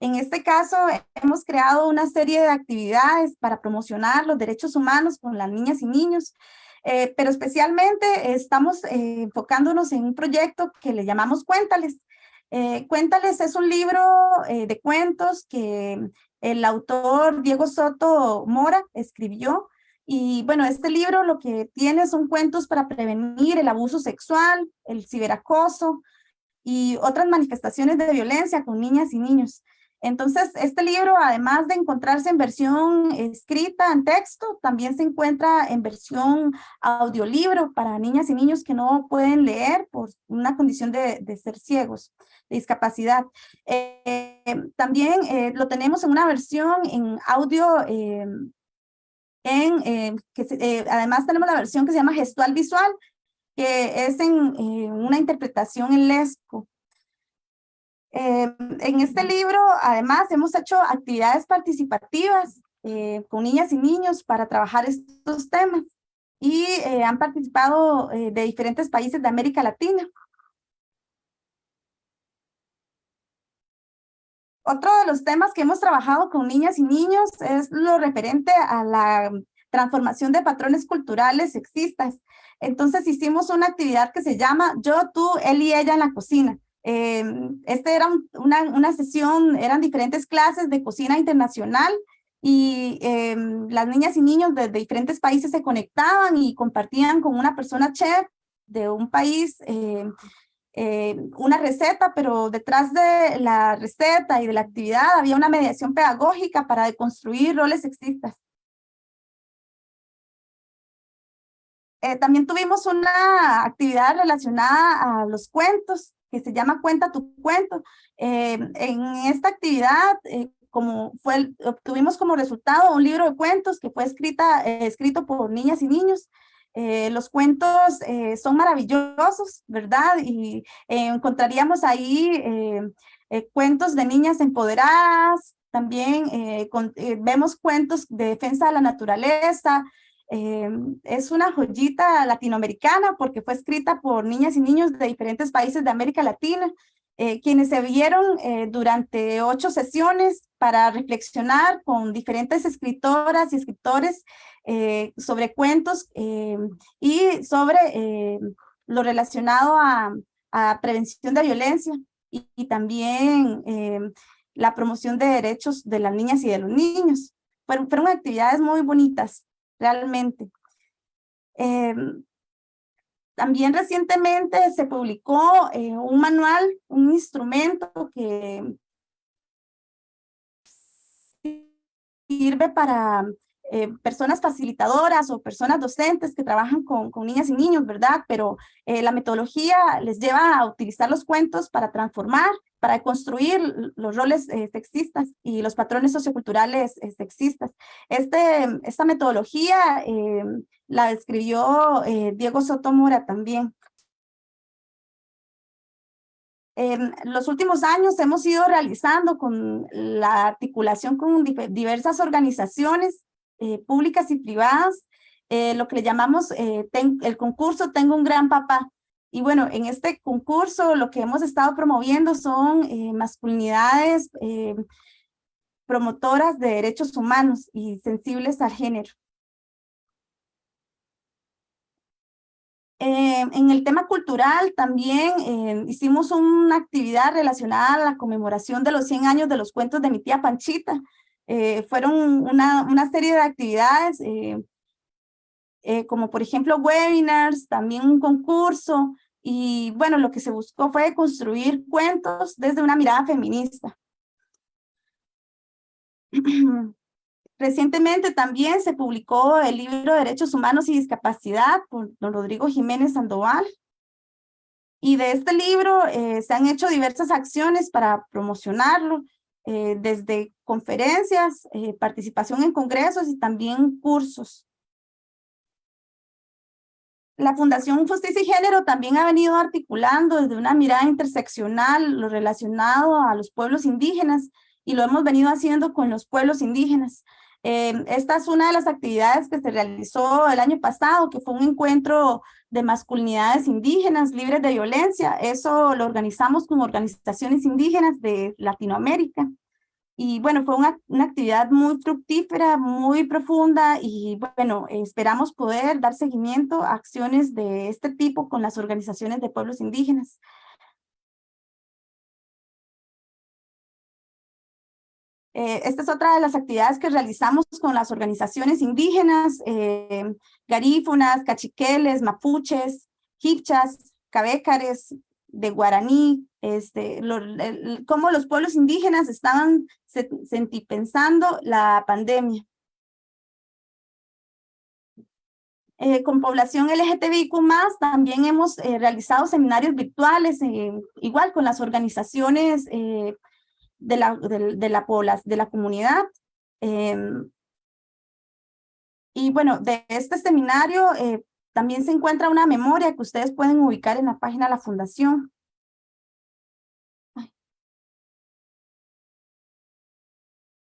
En este caso, hemos creado una serie de actividades para promocionar los derechos humanos con las niñas y niños, pero especialmente estamos enfocándonos en un proyecto que le llamamos Cuéntales. Cuéntales es un libro de cuentos que el autor Diego Soto Mora escribió. Y bueno, este libro lo que tiene son cuentos para prevenir el abuso sexual, el ciberacoso y otras manifestaciones de violencia con niñas y niños. Entonces, este libro, además de encontrarse en versión escrita, en texto, también se encuentra en versión audiolibro para niñas y niños que no pueden leer por una condición de ser ciegos, de discapacidad. También lo tenemos en una versión en audio, además tenemos la versión que se llama gestual visual, que es en una interpretación en lesco. En este libro, además, hemos hecho actividades participativas con niñas y niños para trabajar estos temas y han participado de diferentes países de América Latina. Otro de los temas que hemos trabajado con niñas y niños es lo referente a la transformación de patrones culturales sexistas. Entonces hicimos una actividad que se llama Yo, tú, él y ella en la cocina. Este era una sesión, eran diferentes clases de cocina internacional y las niñas y niños de diferentes países se conectaban y compartían con una persona chef de un país una receta, pero detrás de la receta y de la actividad había una mediación pedagógica para deconstruir roles sexistas. También tuvimos una actividad relacionada a los cuentos, que se llama Cuenta tu cuento. En esta actividad, obtuvimos como resultado un libro de cuentos que fue escrito por niñas y niños. Los cuentos son maravillosos, ¿verdad? Y encontraríamos ahí cuentos de niñas empoderadas, también vemos cuentos de defensa de la naturaleza. Es una joyita latinoamericana porque fue escrita por niñas y niños de diferentes países de América Latina, quienes se vieron durante 8 sesiones para reflexionar con diferentes escritoras y escritores sobre cuentos y sobre lo relacionado a prevención de violencia y también la promoción de derechos de las niñas y de los niños. Fueron actividades muy bonitas, realmente. También recientemente se publicó un manual, un instrumento que sirve para personas facilitadoras o personas docentes que trabajan con niñas y niños, ¿verdad? Pero la metodología les lleva a utilizar los cuentos para transformar, para construir los roles sexistas y los patrones socioculturales sexistas. Esta metodología la describió Diego Soto Mora también. En los últimos años hemos ido realizando con la articulación con diversas organizaciones públicas y privadas, lo que le llamamos el concurso Tengo un Gran Papá. Y bueno, en este concurso lo que hemos estado promoviendo son masculinidades promotoras de derechos humanos y sensibles al género. En el tema cultural también hicimos una actividad relacionada a la conmemoración de los 100 años de los cuentos de mi tía Panchita. Fueron una serie de actividades, como por ejemplo webinars, también un concurso, y bueno, lo que se buscó fue construir cuentos desde una mirada feminista. Recientemente también se publicó el libro Derechos Humanos y Discapacidad por don Rodrigo Jiménez Sandoval. Y de este libro se han hecho diversas acciones para promocionarlo, desde conferencias, participación en congresos y también cursos. La Fundación Justicia y Género también ha venido articulando desde una mirada interseccional lo relacionado a los pueblos indígenas y lo hemos venido haciendo con los pueblos indígenas. Esta es una de las actividades que se realizó el año pasado, que fue un encuentro de masculinidades indígenas libres de violencia. Eso lo organizamos con organizaciones indígenas de Latinoamérica. Y bueno, fue una actividad muy fructífera, muy profunda y bueno, esperamos poder dar seguimiento a acciones de este tipo con las organizaciones de pueblos indígenas. Esta es otra de las actividades que realizamos con las organizaciones indígenas, garífunas, cachiqueles, mapuches, jipchas, cabécares, de guaraní, cómo los pueblos indígenas estaban sentipensando la pandemia. Con población LGTBIQ+, también hemos realizado seminarios virtuales, igual con las organizaciones de la comunidad. Y bueno, de este seminario también se encuentra una memoria que ustedes pueden ubicar en la página de la Fundación.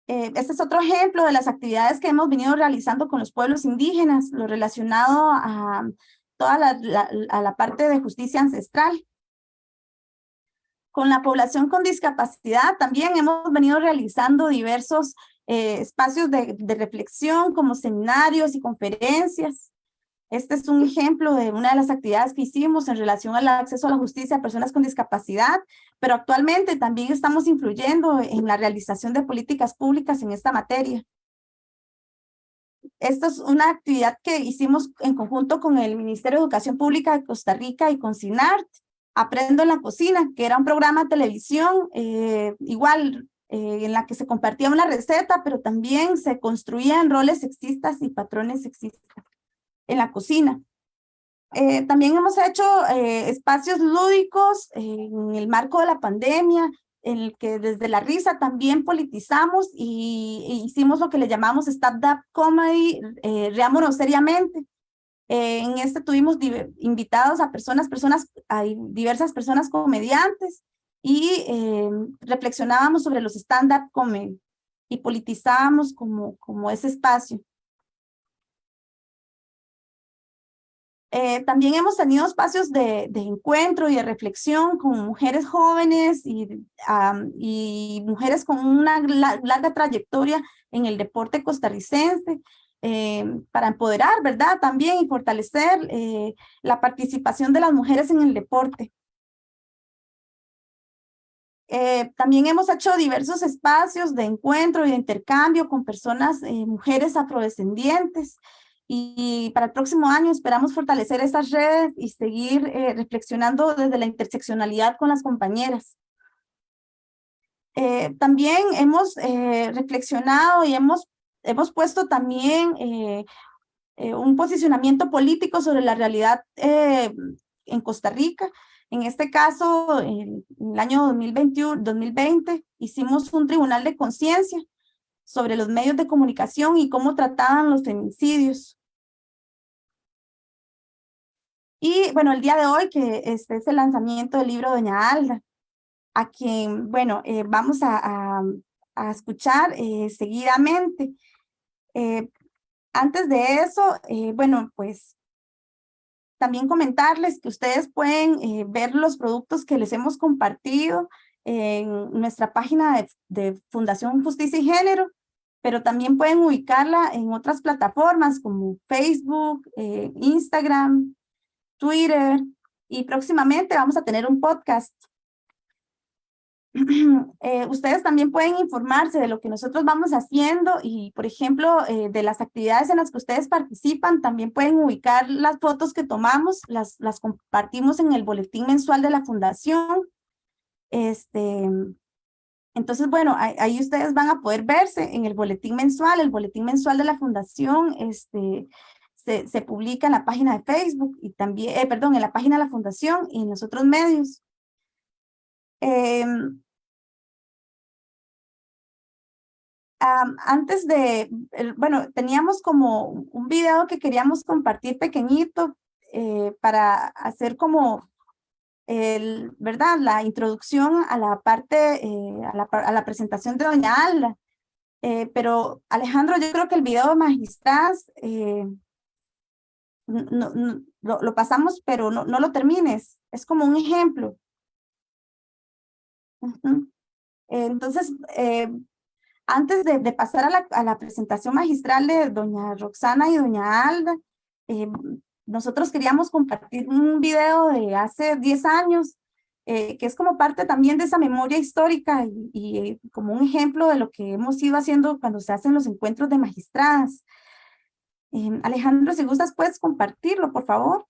Este es otro ejemplo de las actividades que hemos venido realizando con los pueblos indígenas, lo relacionado a toda la parte de justicia ancestral. Con la población con discapacidad también hemos venido realizando diversos espacios de reflexión como seminarios y conferencias. Este es un ejemplo de una de las actividades que hicimos en relación al acceso a la justicia a personas con discapacidad, pero actualmente también estamos influyendo en la realización de políticas públicas en esta materia. Esta es una actividad que hicimos en conjunto con el Ministerio de Educación Pública de Costa Rica y con CINART, Aprendo en la Cocina, que era un programa de televisión igual en la que se compartía una receta, pero también se construían roles sexistas y patrones sexistas en la cocina. También hemos hecho espacios lúdicos en el marco de la pandemia, en el que desde la risa también politizamos e hicimos lo que le llamamos stand-up comedy, riámonos seriamente. En este tuvimos invitados a diversas personas comediantes y reflexionábamos sobre los stand-up comedy y politizábamos como ese espacio. También hemos tenido espacios de encuentro y de reflexión con mujeres jóvenes y mujeres con una larga trayectoria en el deporte costarricense para empoderar, ¿verdad? También y fortalecer la participación de las mujeres en el deporte. También hemos hecho diversos espacios de encuentro y de intercambio con personas, mujeres afrodescendientes. Y para el próximo año esperamos fortalecer estas redes y seguir reflexionando desde la interseccionalidad con las compañeras. También hemos reflexionado y hemos puesto también un posicionamiento político sobre la realidad en Costa Rica. En este caso, en el año 2020, hicimos un tribunal de conciencia sobre los medios de comunicación y cómo trataban los feminicidios. Y bueno, el día de hoy, que es el lanzamiento del libro Doña Alda, a quien, bueno, vamos a escuchar seguidamente. Antes de eso, bueno, pues también comentarles que ustedes pueden ver los productos que les hemos compartido en nuestra página de Fundación Justicia y Género, pero también pueden ubicarla en otras plataformas como Facebook, Instagram, Twitter, y próximamente vamos a tener un podcast. Ustedes también pueden informarse de lo que nosotros vamos haciendo y, por ejemplo, de las actividades en las que ustedes participan. También pueden ubicar las fotos que tomamos, las compartimos en el boletín mensual de la Fundación. Entonces, bueno, ahí ustedes van a poder verse en el boletín mensual de la Fundación. Se publica en la página de Facebook y también, perdón, en la página de la Fundación y en los otros medios. Antes de, bueno, teníamos como un video que queríamos compartir pequeñito para hacer como, ¿verdad? La introducción a la parte, a la presentación de Doña Alda. Pero Alejandro, yo creo que el video de Magistras lo pasamos, pero no lo termines. Es como un ejemplo. Entonces, antes de pasar a la presentación magistral de doña Roxana y doña Alda, nosotros queríamos compartir un video de hace 10 años, que es como parte también de esa memoria histórica y como un ejemplo de lo que hemos ido haciendo cuando se hacen los encuentros de magistradas. Alejandro, si gustas, puedes compartirlo, por favor.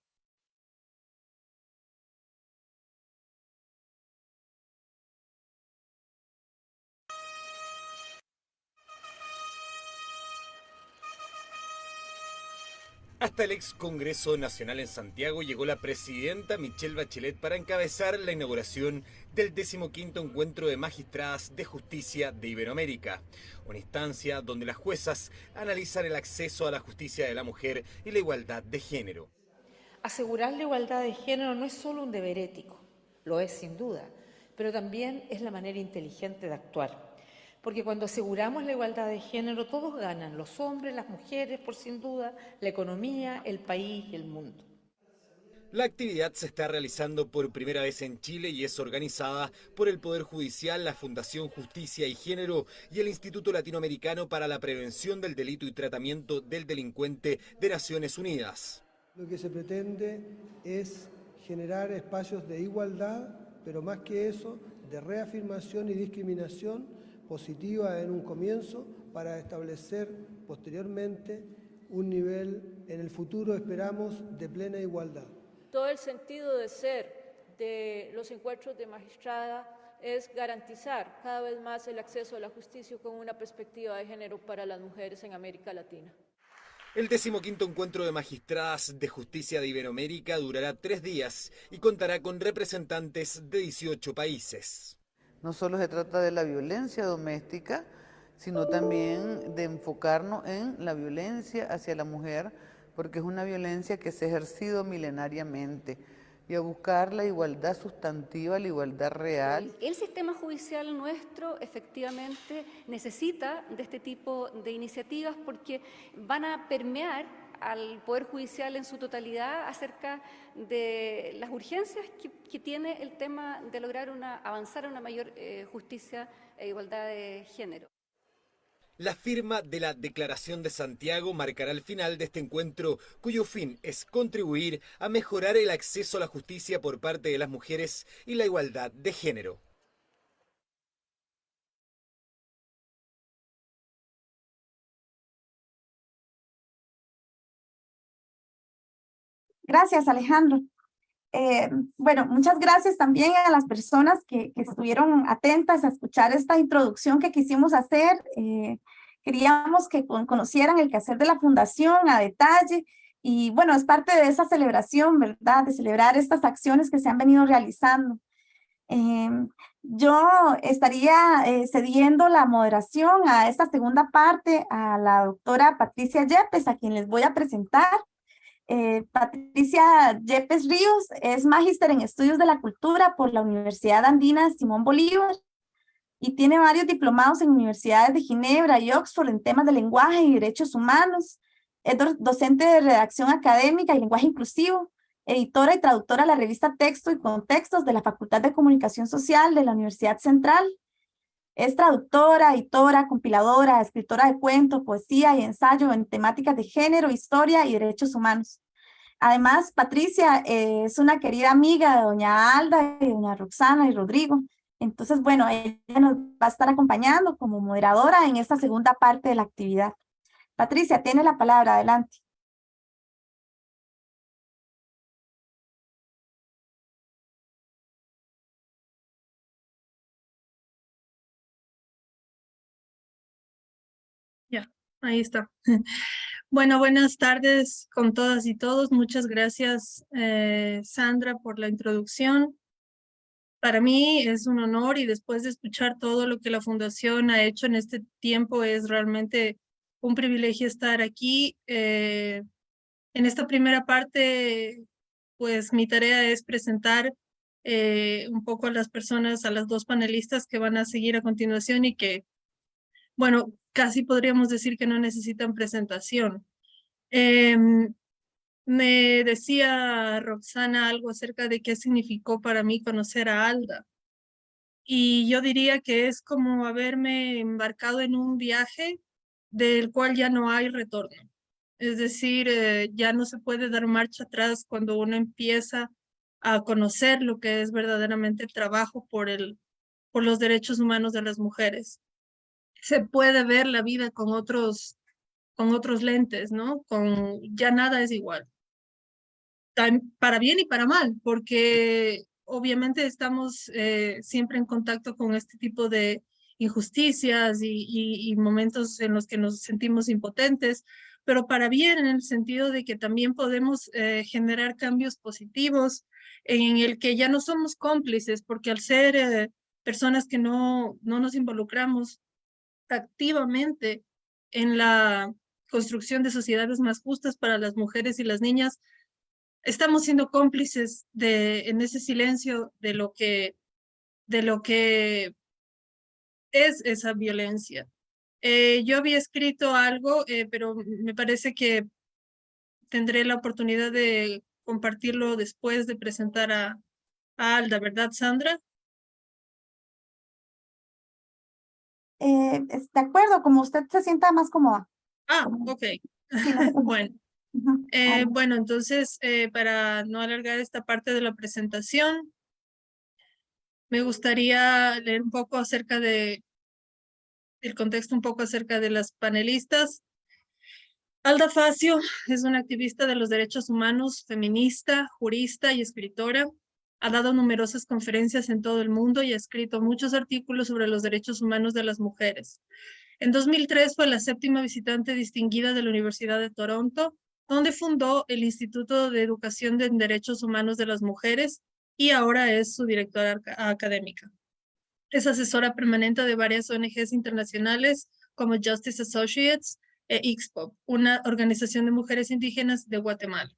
Hasta el ex Congreso Nacional en Santiago llegó la presidenta Michelle Bachelet para encabezar la inauguración del 15º Encuentro de Magistradas de Justicia de Iberoamérica, una instancia donde las juezas analizan el acceso a la justicia de la mujer y la igualdad de género. Asegurar la igualdad de género no es solo un deber ético, lo es sin duda, pero también es la manera inteligente de actuar. Porque cuando aseguramos la igualdad de género, todos ganan, los hombres, las mujeres, por sin duda, la economía, el país y el mundo. La actividad se está realizando por primera vez en Chile y es organizada por el Poder Judicial, la Fundación Justicia y Género y el Instituto Latinoamericano para la Prevención del Delito y Tratamiento del Delincuente de Naciones Unidas. Lo que se pretende es generar espacios de igualdad, pero más que eso, de reafirmación y discriminación positiva en un comienzo para establecer posteriormente un nivel, en el futuro esperamos, de plena igualdad. Todo el sentido de ser de los encuentros de magistrada es garantizar cada vez más el acceso a la justicia con una perspectiva de género para las mujeres en América Latina. El 15º Encuentro de Magistradas de Justicia de Iberoamérica durará 3 días y contará con representantes de 18 países. No solo se trata de la violencia doméstica, sino también de enfocarnos en la violencia hacia la mujer, porque es una violencia que se ha ejercido milenariamente, y a buscar la igualdad sustantiva, la igualdad real. El sistema judicial nuestro efectivamente necesita de este tipo de iniciativas porque van a permear al Poder Judicial en su totalidad acerca de las urgencias que tiene el tema de lograr avanzar a una mayor justicia e igualdad de género. La firma de la Declaración de Santiago marcará el final de este encuentro, cuyo fin es contribuir a mejorar el acceso a la justicia por parte de las mujeres y la igualdad de género. Gracias, Alejandro. Bueno, muchas gracias también a las personas que estuvieron atentas a escuchar esta introducción que quisimos hacer. Queríamos que conocieran el quehacer de la Fundación a detalle y bueno, es parte de esa celebración, ¿verdad? De celebrar estas acciones que se han venido realizando. Yo estaría cediendo la moderación a esta segunda parte a la doctora Patricia Yepes, a quien les voy a presentar. Patricia Yepes Ríos es magíster en Estudios de la Cultura por la Universidad Andina Simón Bolívar y tiene varios diplomados en universidades de Ginebra y Oxford en temas de lenguaje y derechos humanos. Es docente de redacción académica y lenguaje inclusivo, editora y traductora de la revista Texto y Contextos de la Facultad de Comunicación Social de la Universidad Central. Es traductora, editora, compiladora, escritora de cuento, poesía y ensayo en temáticas de género, historia y derechos humanos. Además, Patricia es una querida amiga de doña Alda y doña Roxana y Rodrigo. Entonces, bueno, ella nos va a estar acompañando como moderadora en esta segunda parte de la actividad. Patricia, tiene la palabra, adelante. Ya, ahí está. Bueno, buenas tardes con todas y todos. Muchas gracias, Sandra, por la introducción. Para mí es un honor y después de escuchar todo lo que la Fundación ha hecho en este tiempo, es realmente un privilegio estar aquí. En esta primera parte, pues mi tarea es presentar un poco a las personas, a las dos panelistas que van a seguir a continuación y que, bueno, casi podríamos decir que no necesitan presentación. Me decía Roxana algo acerca de qué significó para mí conocer a Alda. Y yo diría que es como haberme embarcado en un viaje del cual ya no hay retorno. Es decir, ya no se puede dar marcha atrás cuando uno empieza a conocer lo que es verdaderamente el trabajo por los derechos humanos de las mujeres. Se puede ver la vida con otros lentes, ¿no? Ya nada es igual. Para bien y para mal, porque obviamente estamos siempre en contacto con este tipo de injusticias y momentos en los que nos sentimos impotentes, pero para bien en el sentido de que también podemos generar cambios positivos en el que ya no somos cómplices, porque al ser personas que no nos involucramos activamente en la construcción de sociedades más justas para las mujeres y las niñas, estamos siendo cómplices en ese silencio de lo que es esa violencia. Yo había escrito algo, pero me parece que tendré la oportunidad de compartirlo después de presentar a Alda, ¿verdad, Sandra? De acuerdo, como usted se sienta más cómoda. Ah, ok. Sí, no se preocupe. Bueno. Ujú. Bueno, entonces, para no alargar esta parte de la presentación, me gustaría leer un poco acerca el contexto un poco acerca de las panelistas. Alda Facio es una activista de los derechos humanos, feminista, jurista y escritora. Ha dado numerosas conferencias en todo el mundo y ha escrito muchos artículos sobre los derechos humanos de las mujeres. En 2003 fue la 7ª visitante distinguida de la Universidad de Toronto, donde fundó el Instituto de Educación en Derechos Humanos de las Mujeres y ahora es su directora académica. Es asesora permanente de varias ONGs internacionales como Justice Associates e IXPOP, una organización de mujeres indígenas de Guatemala.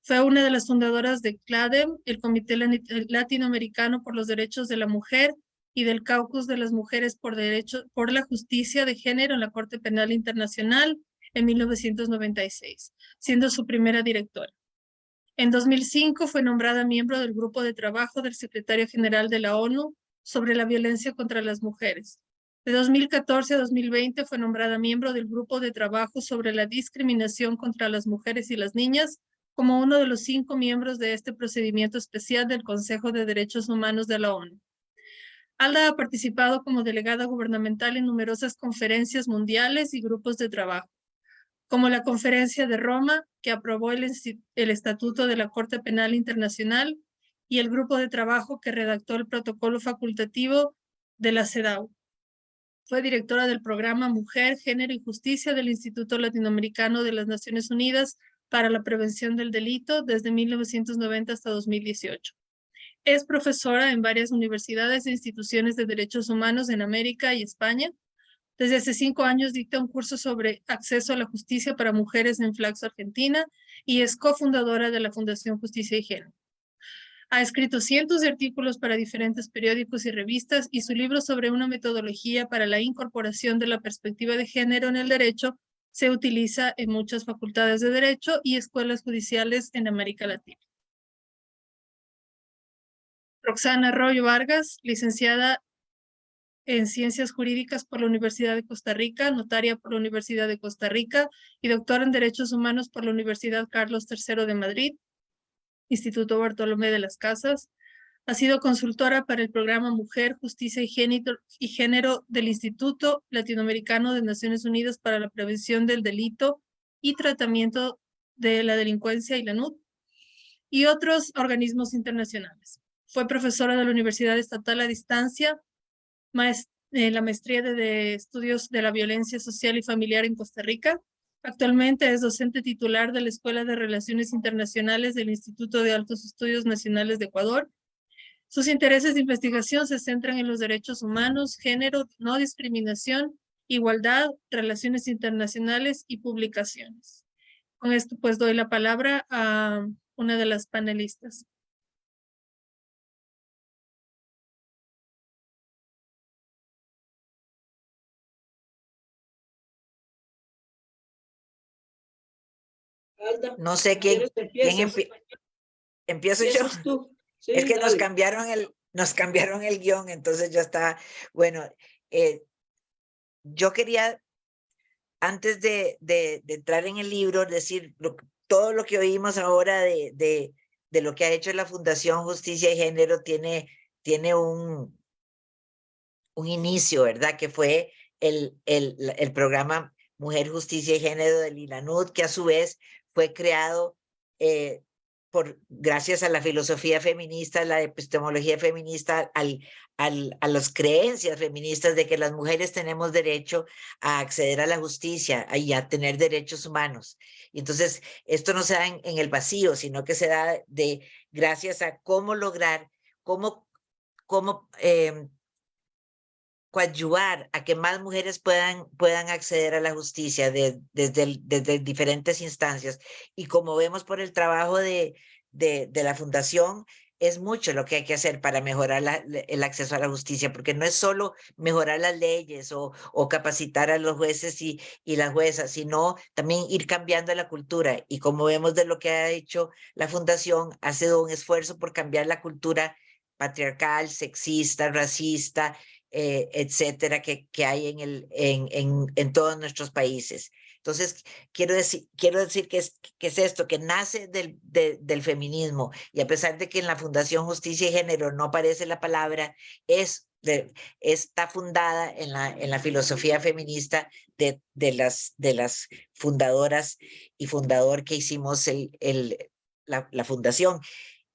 Fue una de las fundadoras de CLADEM, el Comité Latinoamericano por los Derechos de la Mujer, y del Caucus de las Mujeres por la Justicia de Género en la Corte Penal Internacional en 1996, siendo su primera directora. En 2005 fue nombrada miembro del Grupo de Trabajo del Secretario General de la ONU sobre la violencia contra las mujeres. De 2014 a 2020 fue nombrada miembro del Grupo de Trabajo sobre la discriminación contra las mujeres y las niñas, como uno de los 5 miembros de este procedimiento especial del Consejo de Derechos Humanos de la ONU. Alda ha participado como delegada gubernamental en numerosas conferencias mundiales y grupos de trabajo, como la Conferencia de Roma, que aprobó el Estatuto de la Corte Penal Internacional, y el grupo de trabajo que redactó el protocolo facultativo de la CEDAW. Fue directora del programa Mujer, Género y Justicia del Instituto Latinoamericano de las Naciones Unidas para la Prevención del Delito desde 1990 hasta 2018. Es profesora en varias universidades e instituciones de derechos humanos en América y España. Desde hace 5 años dicta un curso sobre acceso a la justicia para mujeres en Flaxo, Argentina, y es cofundadora de la Fundación Justicia y Género. Ha escrito cientos de artículos para diferentes periódicos y revistas, y su libro sobre una metodología para la incorporación de la perspectiva de género en el derecho se utiliza en muchas facultades de derecho y escuelas judiciales en América Latina. Roxana Arroyo Vargas, licenciada en Ciencias Jurídicas por la Universidad de Costa Rica, notaria por la Universidad de Costa Rica y doctora en Derechos Humanos por la Universidad Carlos III de Madrid, Instituto Bartolomé de las Casas. Ha sido consultora para el programa Mujer, Justicia y Género del Instituto Latinoamericano de Naciones Unidas para la Prevención del Delito y Tratamiento de la Delincuencia, ILANUD, y otros organismos internacionales. Fue profesora de la Universidad Estatal a Distancia, la maestría de Estudios de la Violencia Social y Familiar en Costa Rica. Actualmente es docente titular de la Escuela de Relaciones Internacionales del Instituto de Altos Estudios Nacionales de Ecuador. Sus intereses de investigación se centran en los derechos humanos, género, no discriminación, igualdad, relaciones internacionales y publicaciones. Con esto pues doy la palabra a una de las panelistas. No sé quién empiezo yo. Sí, es que dale. nos cambiaron el guión, entonces ya está. Bueno, yo quería, antes de entrar en el libro, decir todo lo que oímos ahora de lo que ha hecho la Fundación Justicia y Género tiene un inicio, ¿verdad? Que fue el programa Mujer, Justicia y Género del ILANUD, que a su vez fue creado gracias a la filosofía feminista, la epistemología feminista, a las creencias feministas de que las mujeres tenemos derecho a acceder a la justicia y a tener derechos humanos. Y entonces esto no se da en el vacío, sino que se da gracias a cómo lograr, cómo coadyuvar a que más mujeres puedan acceder a la justicia desde diferentes instancias. Y como vemos por el trabajo de la Fundación, es mucho lo que hay que hacer para mejorar el acceso a la justicia, porque no es solo mejorar las leyes o capacitar a los jueces y las juezas, sino también ir cambiando la cultura. Y como vemos de lo que ha hecho la Fundación, ha sido un esfuerzo por cambiar la cultura patriarcal, sexista, racista, etcétera, que hay en todos nuestros países. Entonces, quiero decir que es esto, que nace del feminismo, y a pesar de que en la Fundación Justicia y Género no aparece la palabra, está fundada en la filosofía feminista de las fundadoras y fundador que hicimos la fundación.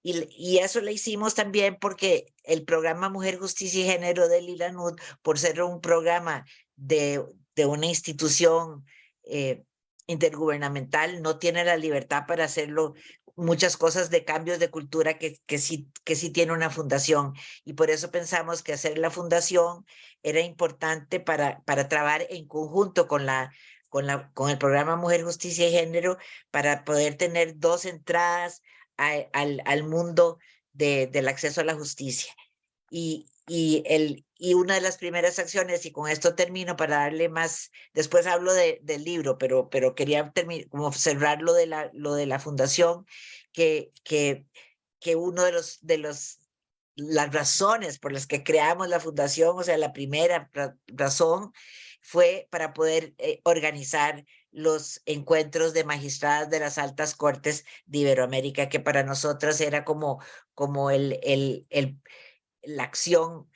Y eso lo hicimos también porque el programa Mujer, Justicia y Género del ILANUD, por ser un programa de una institución intergubernamental, no tiene la libertad para hacerlo muchas cosas de cambios de cultura que sí tiene una fundación. Y por eso pensamos que hacer la fundación era importante para trabajar en conjunto con el programa Mujer, Justicia y Género, para poder tener dos entradas al mundo del acceso a la justicia. Y una de las primeras acciones, y con esto termino para darle más, después hablo del libro, pero quería como cerrar lo de la fundación, que uno de las razones por las que creamos la fundación, o sea, la primera razón fue para poder organizar los encuentros de magistradas de las altas cortes de Iberoamérica, que para nosotras era como la acción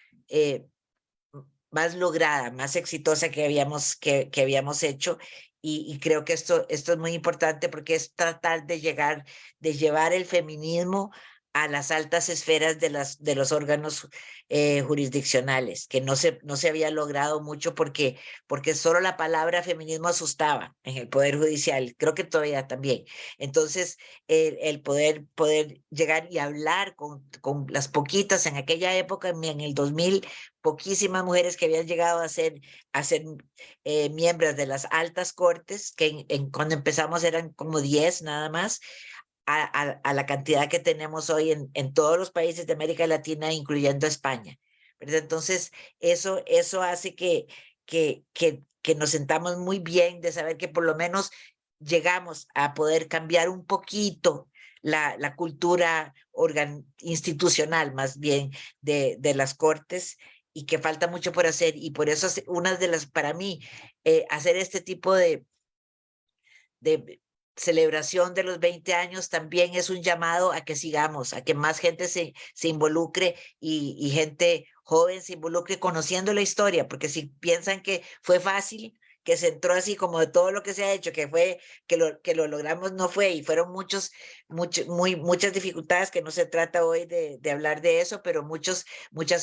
más lograda, más exitosa que habíamos hecho. Y creo que esto es muy importante porque es tratar de llevar el feminismo a las altas esferas de los órganos jurisdiccionales, que no se había logrado mucho porque solo la palabra feminismo asustaba en el Poder Judicial, creo que todavía también. Entonces, el poder llegar y hablar con las poquitas, en aquella época, en el 2000, poquísimas mujeres que habían llegado a ser miembros de las altas cortes, que cuando empezamos eran como 10 nada más, a la cantidad que tenemos hoy en todos los países de América Latina, incluyendo España, ¿verdad? Entonces, eso hace que nos sentamos muy bien de saber que por lo menos llegamos a poder cambiar un poquito la cultura institucional, más bien, de las cortes, y que falta mucho por hacer. Y por eso para mí, hacer este tipo de celebración de los 20 años también es un llamado a que sigamos, a que más gente se involucre y gente joven se involucre conociendo la historia, porque si piensan que fue fácil, que se entró así como de todo lo que se ha hecho, que lo logramos, no fue, y fueron muchas dificultades, que no se trata hoy de hablar de eso, pero muchas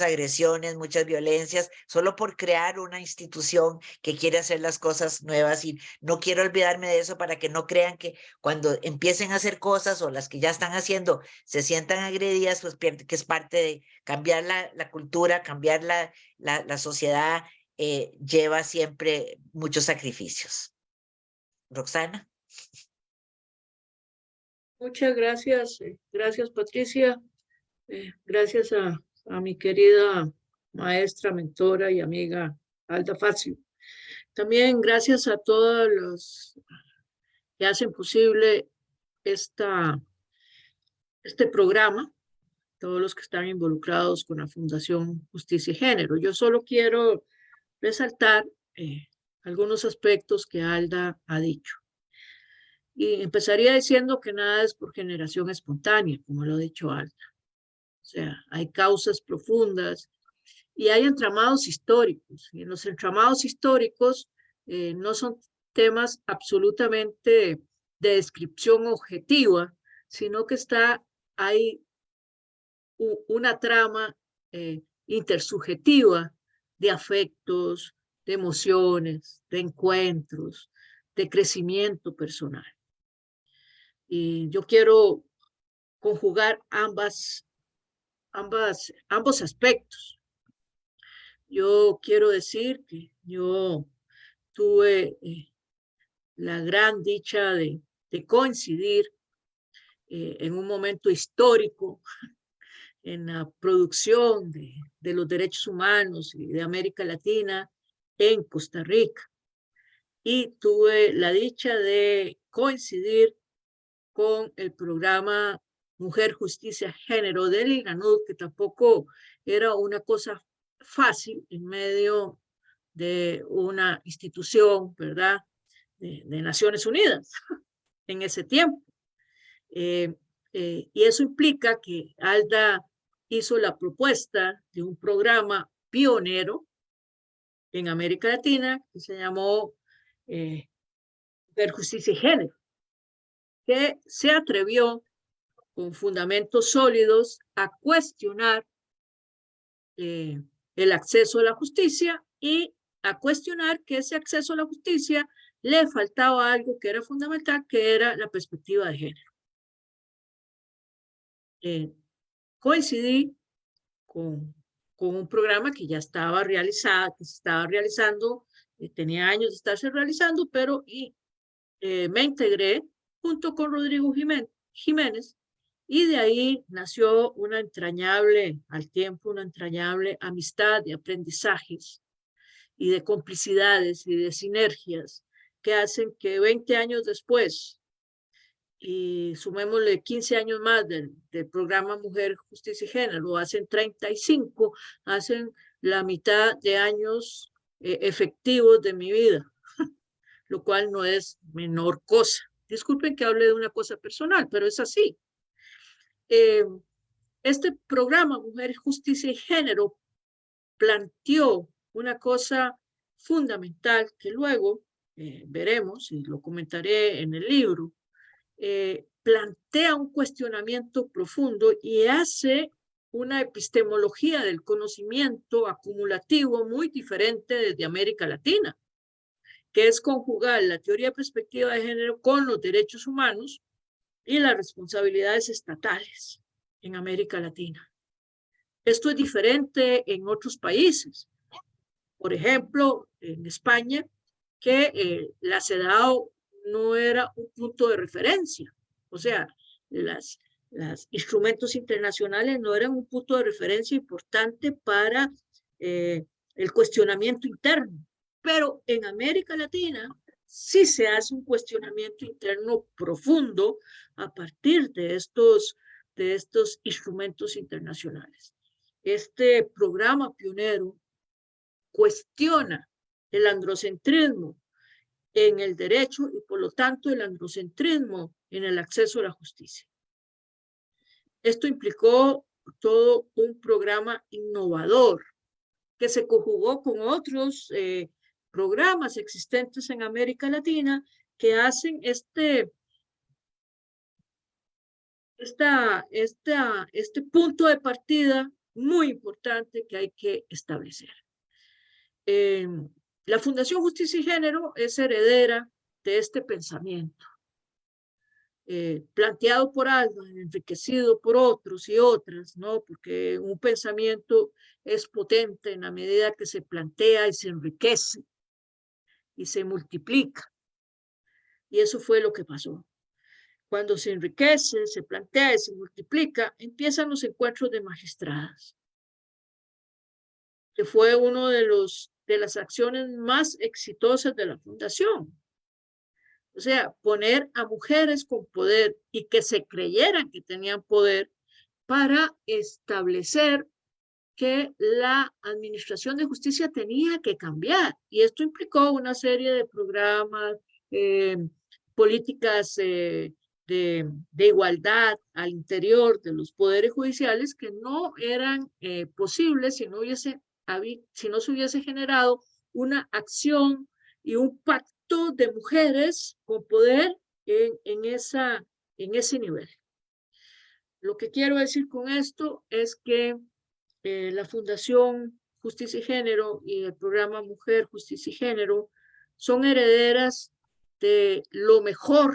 agresiones, muchas violencias, solo por crear una institución que quiere hacer las cosas nuevas. Y no quiero olvidarme de eso para que no crean que cuando empiecen a hacer cosas, o las que ya están haciendo, se sientan agredidas, pues que es parte de cambiar la cultura, cambiar la sociedad. Lleva siempre muchos sacrificios. Roxana. Muchas gracias, gracias Patricia, gracias a mi querida maestra, mentora y amiga Alda Facio. También gracias a todos los que hacen posible este programa, todos los que están involucrados con la Fundación Justicia y Género. Yo solo quiero resaltar algunos aspectos que Alda ha dicho. Y empezaría diciendo que nada es por generación espontánea, como lo ha dicho Alda. O sea, hay causas profundas y hay entramados históricos. Y en los entramados históricos no son temas absolutamente de descripción objetiva, sino que hay una trama intersubjetiva de afectos, de emociones, de encuentros, de crecimiento personal. Y yo quiero conjugar ambos aspectos. Yo quiero decir que yo tuve la gran dicha de coincidir en un momento histórico en la producción de los derechos humanos y de América Latina en Costa Rica. Y tuve la dicha de coincidir con el programa Mujer, Justicia, Género del INANUD, que tampoco era una cosa fácil en medio de una institución, ¿verdad?, de Naciones Unidas en ese tiempo. Y eso implica que ALDA hizo la propuesta de un programa pionero en América Latina que se llamó Mujer, Justicia y Género, que se atrevió con fundamentos sólidos a cuestionar el acceso a la justicia y a cuestionar que ese acceso a la justicia le faltaba algo que era fundamental, que era la perspectiva de género. Coincidí con un programa que ya estaba realizado, que se estaba realizando, tenía años de estarse realizando, pero me integré junto con Rodrigo Jiménez, y de ahí nació una entrañable, al tiempo, una entrañable amistad de aprendizajes y de complicidades y de sinergias que hacen que 20 años después, y sumémosle 15 años más del programa Mujer, Justicia y Género, hacen 35, hacen la mitad de años efectivos de mi vida, lo cual no es menor cosa. Disculpen que hable de una cosa personal, pero es así. Este programa Mujer, Justicia y Género planteó una cosa fundamental que luego veremos, y lo comentaré en el libro. Plantea un cuestionamiento profundo y hace una epistemología del conocimiento acumulativo muy diferente desde América Latina, que es conjugar la teoría de perspectiva de género con los derechos humanos y las responsabilidades estatales en América Latina. Esto es diferente en otros países. Por ejemplo, en España, que la CEDAW no era un punto de referencia. O sea, los instrumentos internacionales no eran un punto de referencia importante para el cuestionamiento interno. Pero en América Latina sí se hace un cuestionamiento interno profundo a partir de estos instrumentos internacionales. Este programa pionero cuestiona el androcentrismo en el derecho y por lo tanto el androcentrismo en el acceso a la justicia. Esto implicó todo un programa innovador que se conjugó con otros programas existentes en América Latina que hacen este punto de partida muy importante que hay que establecer. La Fundación Justicia y Género es heredera de este pensamiento, planteado por ALDA, enriquecido por otros y otras, ¿no? Porque un pensamiento es potente en la medida que se plantea y se enriquece y se multiplica. Y eso fue lo que pasó. Cuando se enriquece, se plantea y se multiplica, empiezan los encuentros de magistradas, que fue uno de las acciones más exitosas de la Fundación. O sea, poner a mujeres con poder y que se creyeran que tenían poder para establecer que la administración de justicia tenía que cambiar. Y esto implicó una serie de programas, políticas de igualdad al interior de los poderes judiciales que no eran posibles si no se hubiese generado una acción y un pacto de mujeres con poder en ese nivel. Lo que quiero decir con esto es que la Fundación Justicia y Género y el programa Mujer, Justicia y Género son herederas de lo mejor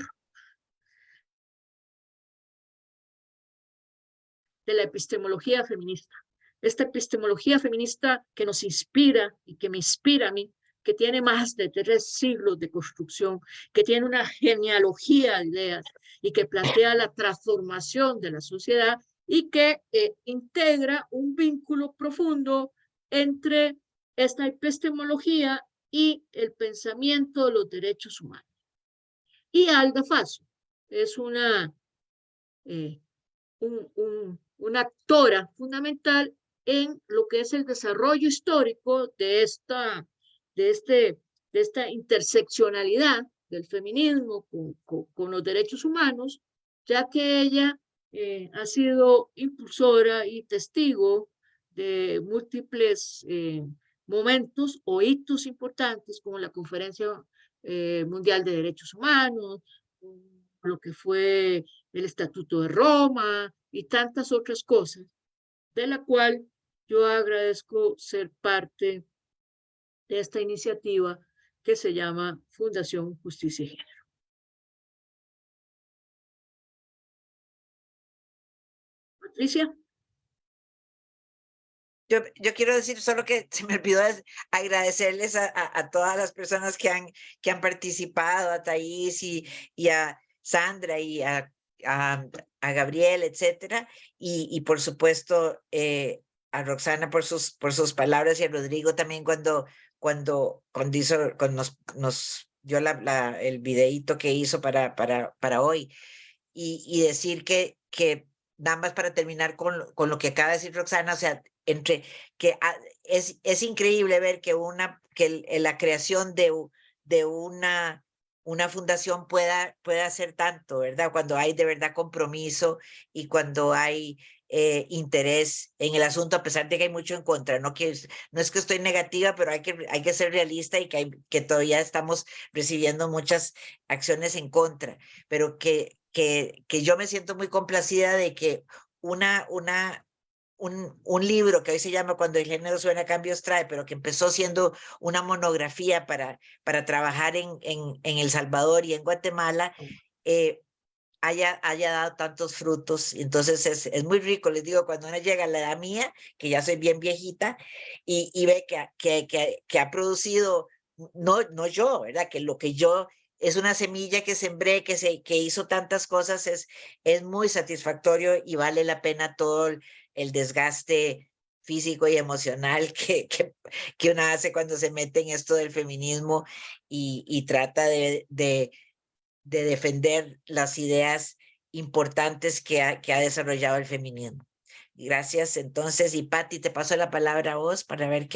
de la epistemología feminista. Esta epistemología feminista que nos inspira y que me inspira a mí, que tiene más de 3 siglos de construcción, que tiene una genealogía de ideas y que plantea la transformación de la sociedad y que integra un vínculo profundo entre esta epistemología y el pensamiento de los derechos humanos. Y Alda Faso es una actora fundamental en lo que es el desarrollo histórico de esta interseccionalidad del feminismo con los derechos humanos, ya que ella ha sido impulsora y testigo de múltiples momentos o hitos importantes, como la Conferencia Mundial de Derechos Humanos, lo que fue el Estatuto de Roma y tantas otras cosas, de la cual yo agradezco ser parte de esta iniciativa que se llama Fundación Justicia y Género. Patricia. Yo quiero decir solo que se me olvidó agradecerles a todas las personas que han participado, a Thais y a Sandra y a Gabriel, etcétera, y por supuesto a Roxana por sus palabras y a Rodrigo también cuando nos dio el videíto que hizo para hoy, y decir que nada más para terminar con lo que acaba de decir Roxana, o sea, es increíble ver que la creación de una fundación pueda hacer tanto, ¿verdad? Cuando hay de verdad compromiso y cuando hay interés en el asunto, a pesar de que hay mucho en contra. No es que estoy negativa, pero hay que ser realista y que todavía estamos recibiendo muchas acciones en contra, pero que yo me siento muy complacida de que un libro que hoy se llama Cuando el género suena, cambios trae, pero que empezó siendo una monografía para trabajar en El Salvador y en Guatemala, haya dado tantos frutos. Entonces es muy rico, les digo, cuando uno llega a la edad mía, que ya soy bien viejita, y ve que ha producido, no yo, ¿verdad? Que lo que yo es una semilla que sembré, que hizo tantas cosas, es muy satisfactorio y vale la pena todo el desgaste físico y emocional que uno hace cuando se mete en esto del feminismo y trata de defender las ideas importantes que ha desarrollado el feminismo. Gracias, entonces, y Patti, te paso la palabra a vos para ver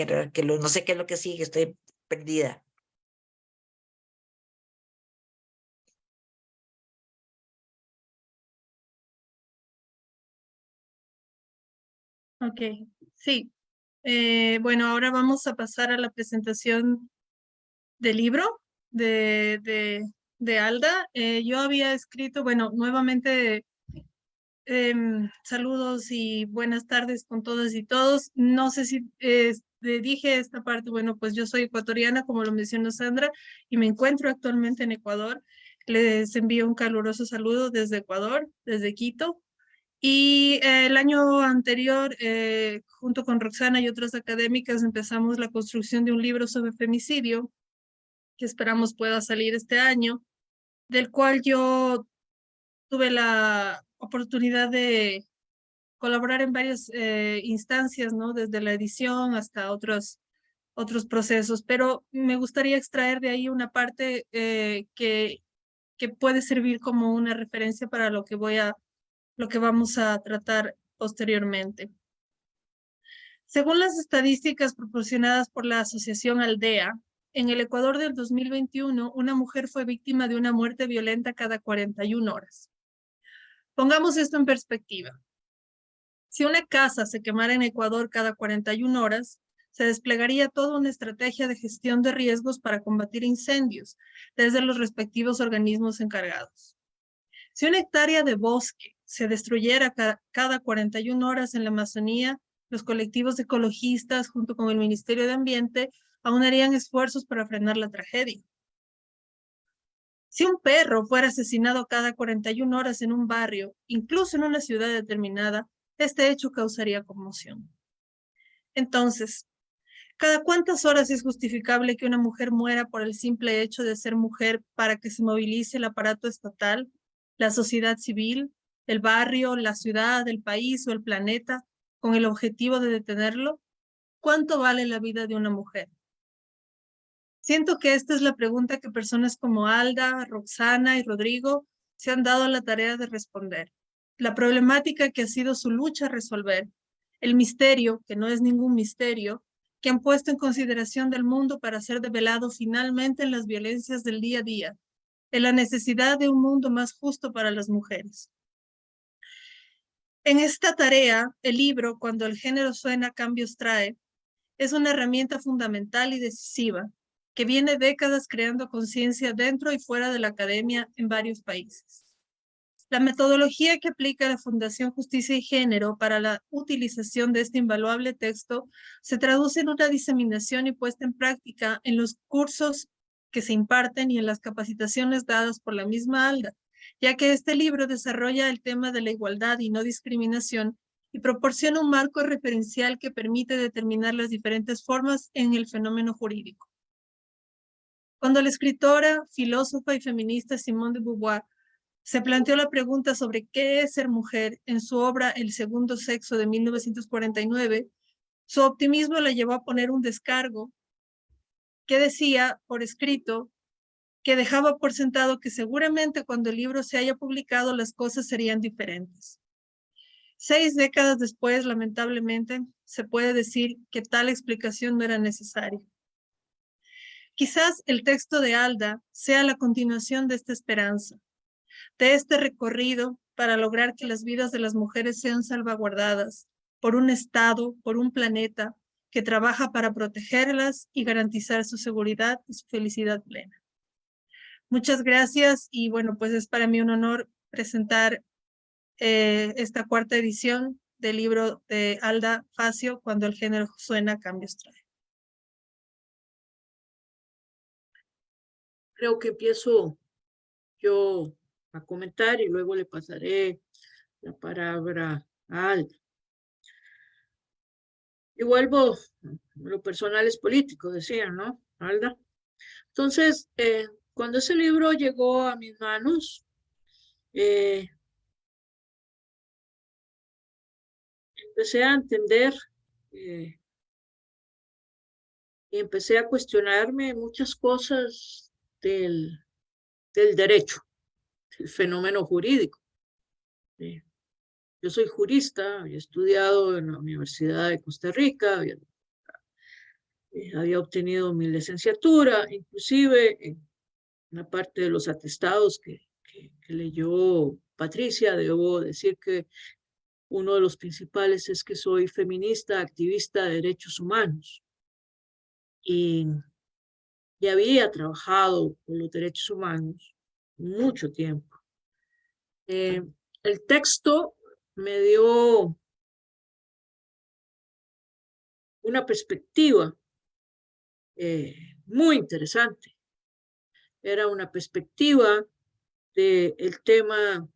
no sé qué es lo que sigue, estoy perdida. Ok, sí. Bueno, ahora vamos a pasar a la presentación del libro de Alda. Yo había escrito, bueno, nuevamente saludos y buenas tardes con todas y todos. No sé si dije esta parte, bueno, pues yo soy ecuatoriana, como lo mencionó Sandra, y me encuentro actualmente en Ecuador. Les envío un caluroso saludo desde Ecuador, desde Quito. Y el año anterior, junto con Roxana y otras académicas, empezamos la construcción de un libro sobre femicidio, que esperamos pueda salir este año, del cual yo tuve la oportunidad de colaborar en varias instancias, ¿no? Desde la edición hasta otros procesos, pero me gustaría extraer de ahí una parte que puede servir como una referencia para lo que vamos a tratar posteriormente. Según las estadísticas proporcionadas por la Asociación Aldea, en el Ecuador del 2021, una mujer fue víctima de una muerte violenta cada 41 horas. Pongamos esto en perspectiva. Si una casa se quemara en Ecuador cada 41 horas, se desplegaría toda una estrategia de gestión de riesgos para combatir incendios desde los respectivos organismos encargados. Si una hectárea de bosque se destruyera cada 41 horas en la Amazonía, los colectivos ecologistas, junto con el Ministerio de Ambiente, aún harían esfuerzos para frenar la tragedia. Si un perro fuera asesinado cada 41 horas en un barrio, incluso en una ciudad determinada, este hecho causaría conmoción. Entonces, ¿cada cuántas horas es justificable que una mujer muera por el simple hecho de ser mujer para que se movilice el aparato estatal, la sociedad civil, el barrio, la ciudad, el país o el planeta con el objetivo de detenerlo? ¿Cuánto vale la vida de una mujer? Siento que esta es la pregunta que personas como Alda, Roxana y Rodrigo se han dado la tarea de responder. La problemática que ha sido su lucha a resolver, el misterio, que no es ningún misterio, que han puesto en consideración del mundo para ser develado finalmente en las violencias del día a día, en la necesidad de un mundo más justo para las mujeres. En esta tarea, el libro, Cuando el género suena, cambios trae, es una herramienta fundamental y decisiva que viene décadas creando conciencia dentro y fuera de la academia en varios países. La metodología que aplica la Fundación Justicia y Género para la utilización de este invaluable texto se traduce en una diseminación y puesta en práctica en los cursos que se imparten y en las capacitaciones dadas por la misma Alda, ya que este libro desarrolla el tema de la igualdad y no discriminación y proporciona un marco referencial que permite determinar las diferentes formas en el fenómeno jurídico. Cuando la escritora, filósofa y feminista Simone de Beauvoir se planteó la pregunta sobre qué es ser mujer en su obra El segundo sexo de 1949, su optimismo la llevó a poner un descargo que decía por escrito que dejaba por sentado que seguramente cuando el libro se haya publicado las cosas serían diferentes. 6 décadas después, lamentablemente, se puede decir que tal explicación no era necesaria. Quizás el texto de Alda sea la continuación de esta esperanza, de este recorrido para lograr que las vidas de las mujeres sean salvaguardadas por un Estado, por un planeta que trabaja para protegerlas y garantizar su seguridad y su felicidad plena. Muchas gracias y bueno, pues es para mí un honor presentar esta 4ª edición del libro de Alda Facio, Cuando el género suena, cambios trae. Creo que empiezo yo a comentar y luego le pasaré la palabra a Alda. Y vuelvo, lo personal es político, decía, ¿no, Alda? Entonces, cuando ese libro llegó a mis manos, empecé a entender y empecé a cuestionarme muchas cosas del derecho, el fenómeno jurídico. Yo soy jurista, he estudiado en la Universidad de Costa Rica, había obtenido mi licenciatura, inclusive en una parte de los atestados que leyó Patricia, debo decir que uno de los principales es que soy feminista, activista de derechos humanos. Y había trabajado con los derechos humanos mucho tiempo. El texto me dio una perspectiva muy interesante. Era una perspectiva del tema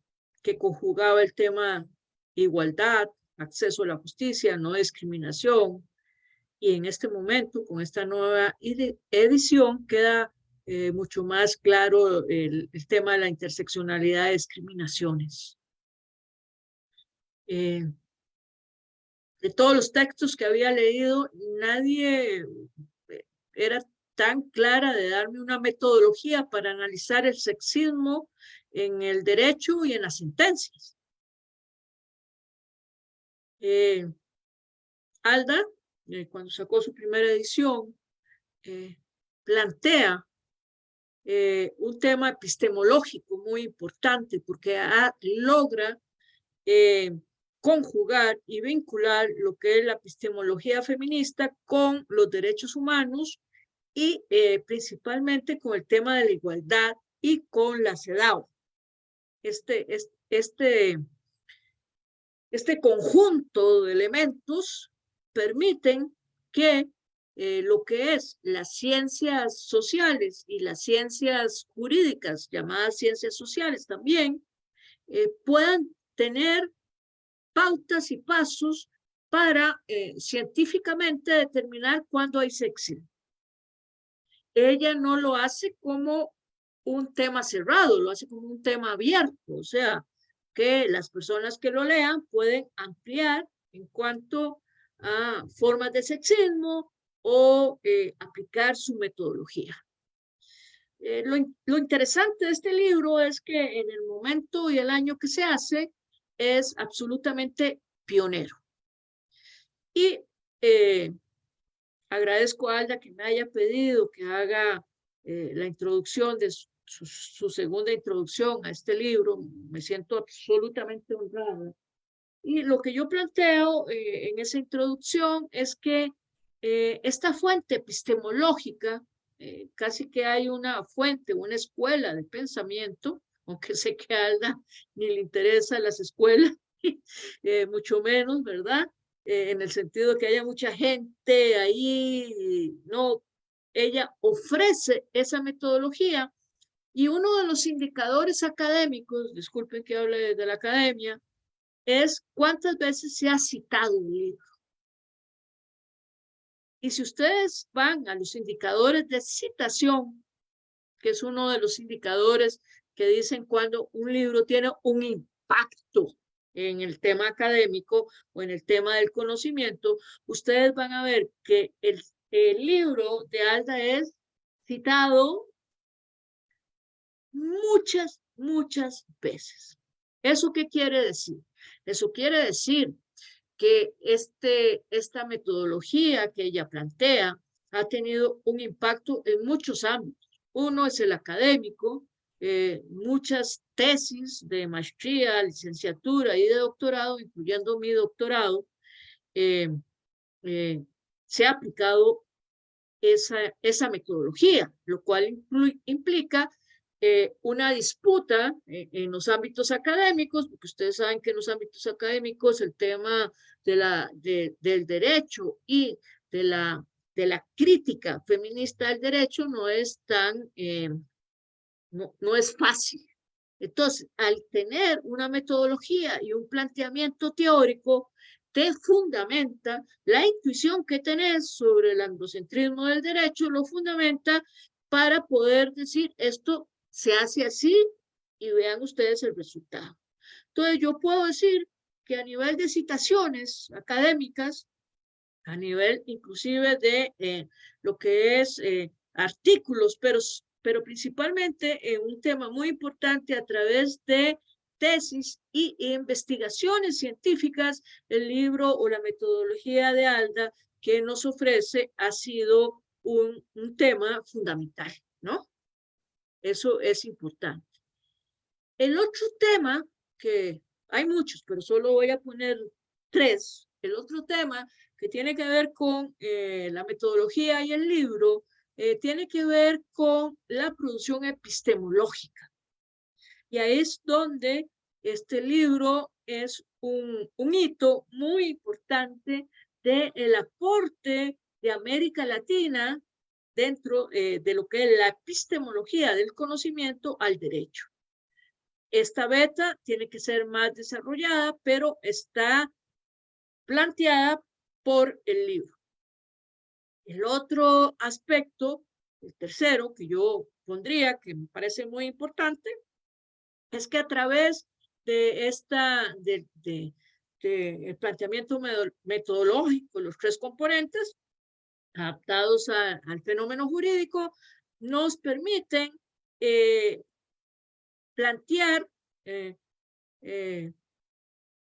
que conjugaba el tema igualdad, acceso a la justicia, no discriminación. Y en este momento, con esta nueva edición, queda mucho más claro el tema de la interseccionalidad de discriminaciones. De todos los textos que había leído, nadie era tan clara de darme una metodología para analizar el sexismo en el derecho y en las sentencias. Alda, cuando sacó su primera edición, plantea un tema epistemológico muy importante porque logra conjugar y vincular lo que es la epistemología feminista con los derechos humanos y principalmente con el tema de la igualdad y con la CEDAW. Este este conjunto de elementos permiten que lo que es las ciencias sociales y las ciencias jurídicas, llamadas ciencias sociales también, puedan tener pautas y pasos para científicamente determinar cuándo hay sexismo. Ella no lo hace como un tema cerrado, lo hace como un tema abierto, o sea, que las personas que lo lean pueden ampliar en cuanto a formas de sexismo o aplicar su metodología. Lo interesante de este libro es que en el momento y el año que se hace es absolutamente pionero. Y agradezco a Alda que me haya pedido que haga la introducción de su segunda introducción a este libro. Me siento absolutamente honrada. Y lo que yo planteo en esa introducción es que esta fuente epistemológica, casi que hay una fuente, una escuela de pensamiento, aunque sé que a Alda ni le interesan las escuelas, mucho menos, ¿verdad? En el sentido de que haya mucha gente ahí, no, ella ofrece esa metodología y uno de los indicadores académicos, disculpen que hable de la academia, es cuántas veces se ha citado un libro. Y si ustedes van a los indicadores de citación, que es uno de los indicadores que dicen cuando un libro tiene un impacto en el tema académico o en el tema del conocimiento, ustedes van a ver que el libro de Alda es citado muchas veces. ¿Eso qué quiere decir? Eso quiere decir que esta metodología que ella plantea ha tenido un impacto en muchos ámbitos. Uno es el académico, muchas tesis de maestría, licenciatura y de doctorado, incluyendo mi doctorado, se ha aplicado esa metodología, lo cual implica una disputa en los ámbitos académicos, porque ustedes saben que en los ámbitos académicos el tema del derecho y de la crítica feminista del derecho no es tan, no es fácil. Entonces, al tener una metodología y un planteamiento teórico, te fundamenta la intuición que tenés sobre el androcentrismo del derecho, lo fundamenta para poder decir esto se hace así y vean ustedes el resultado. Entonces, yo puedo decir que a nivel de citaciones académicas, a nivel inclusive de lo que es artículos, pero principalmente en un tema muy importante a través de tesis y investigaciones científicas, el libro o la metodología de Alda que nos ofrece ha sido un tema fundamental, ¿no? Eso es importante. El otro tema, que hay muchos, pero solo voy a poner 3, el otro tema que tiene que ver con la metodología y el libro, tiene que ver con la producción epistemológica. Y ahí es donde este libro es un hito muy importante del aporte de América Latina dentro de lo que es la epistemología del conocimiento al derecho. Esta beta tiene que ser más desarrollada, pero está planteada por el libro. El otro aspecto, el tercero que yo pondría, que me parece muy importante, es que a través de el planteamiento metodológico, los 3 componentes adaptados al fenómeno jurídico, nos permiten plantear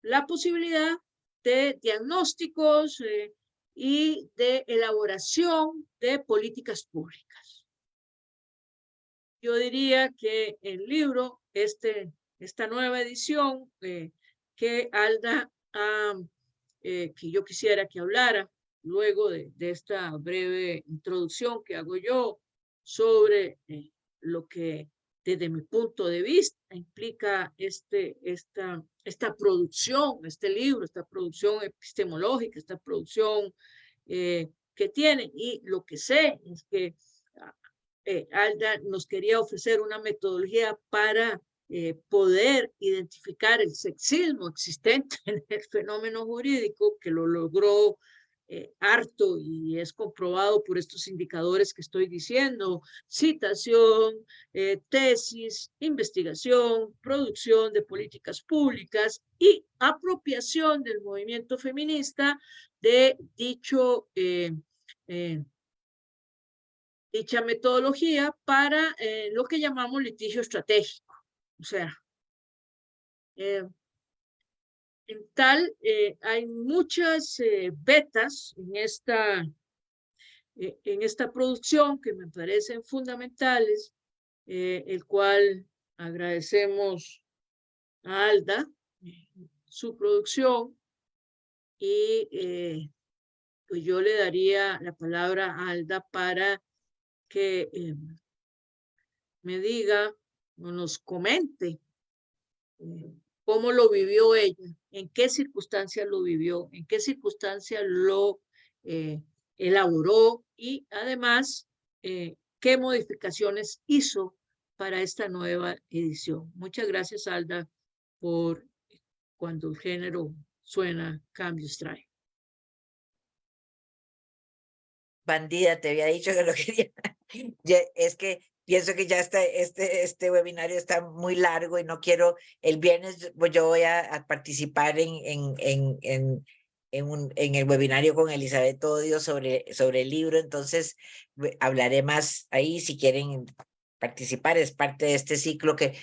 la posibilidad de diagnósticos y de elaboración de políticas públicas. Yo diría que el libro, esta nueva edición que Alda, que yo quisiera que hablara luego de esta breve introducción que hago yo sobre lo que desde mi punto de vista, implica esta producción, este libro, esta producción epistemológica, esta producción que tiene. Y lo que sé es que Alda nos quería ofrecer una metodología para poder identificar el sexismo existente en el fenómeno jurídico, que lo logró harto y es comprobado por estos indicadores que estoy diciendo: citación, tesis, investigación, producción de políticas públicas y apropiación del movimiento feminista de dicha metodología para lo que llamamos litigio estratégico. O sea, en tal, hay muchas vetas en esta producción que me parecen fundamentales, el cual agradecemos a Alda su producción, y pues yo le daría la palabra a Alda para que me diga o nos comente cómo lo vivió ella, en qué circunstancias lo vivió, en qué circunstancias lo elaboró, y además qué modificaciones hizo para esta nueva edición. Muchas gracias, Alda, por Cuando el género suena, cambios trae. Bandida, te había dicho que lo quería. Es que pienso que ya está, este webinario está muy largo y no quiero. El viernes pues yo voy a participar en el webinario con Elizabeth Odio sobre el libro, entonces hablaré más ahí si quieren participar. Es parte de este ciclo que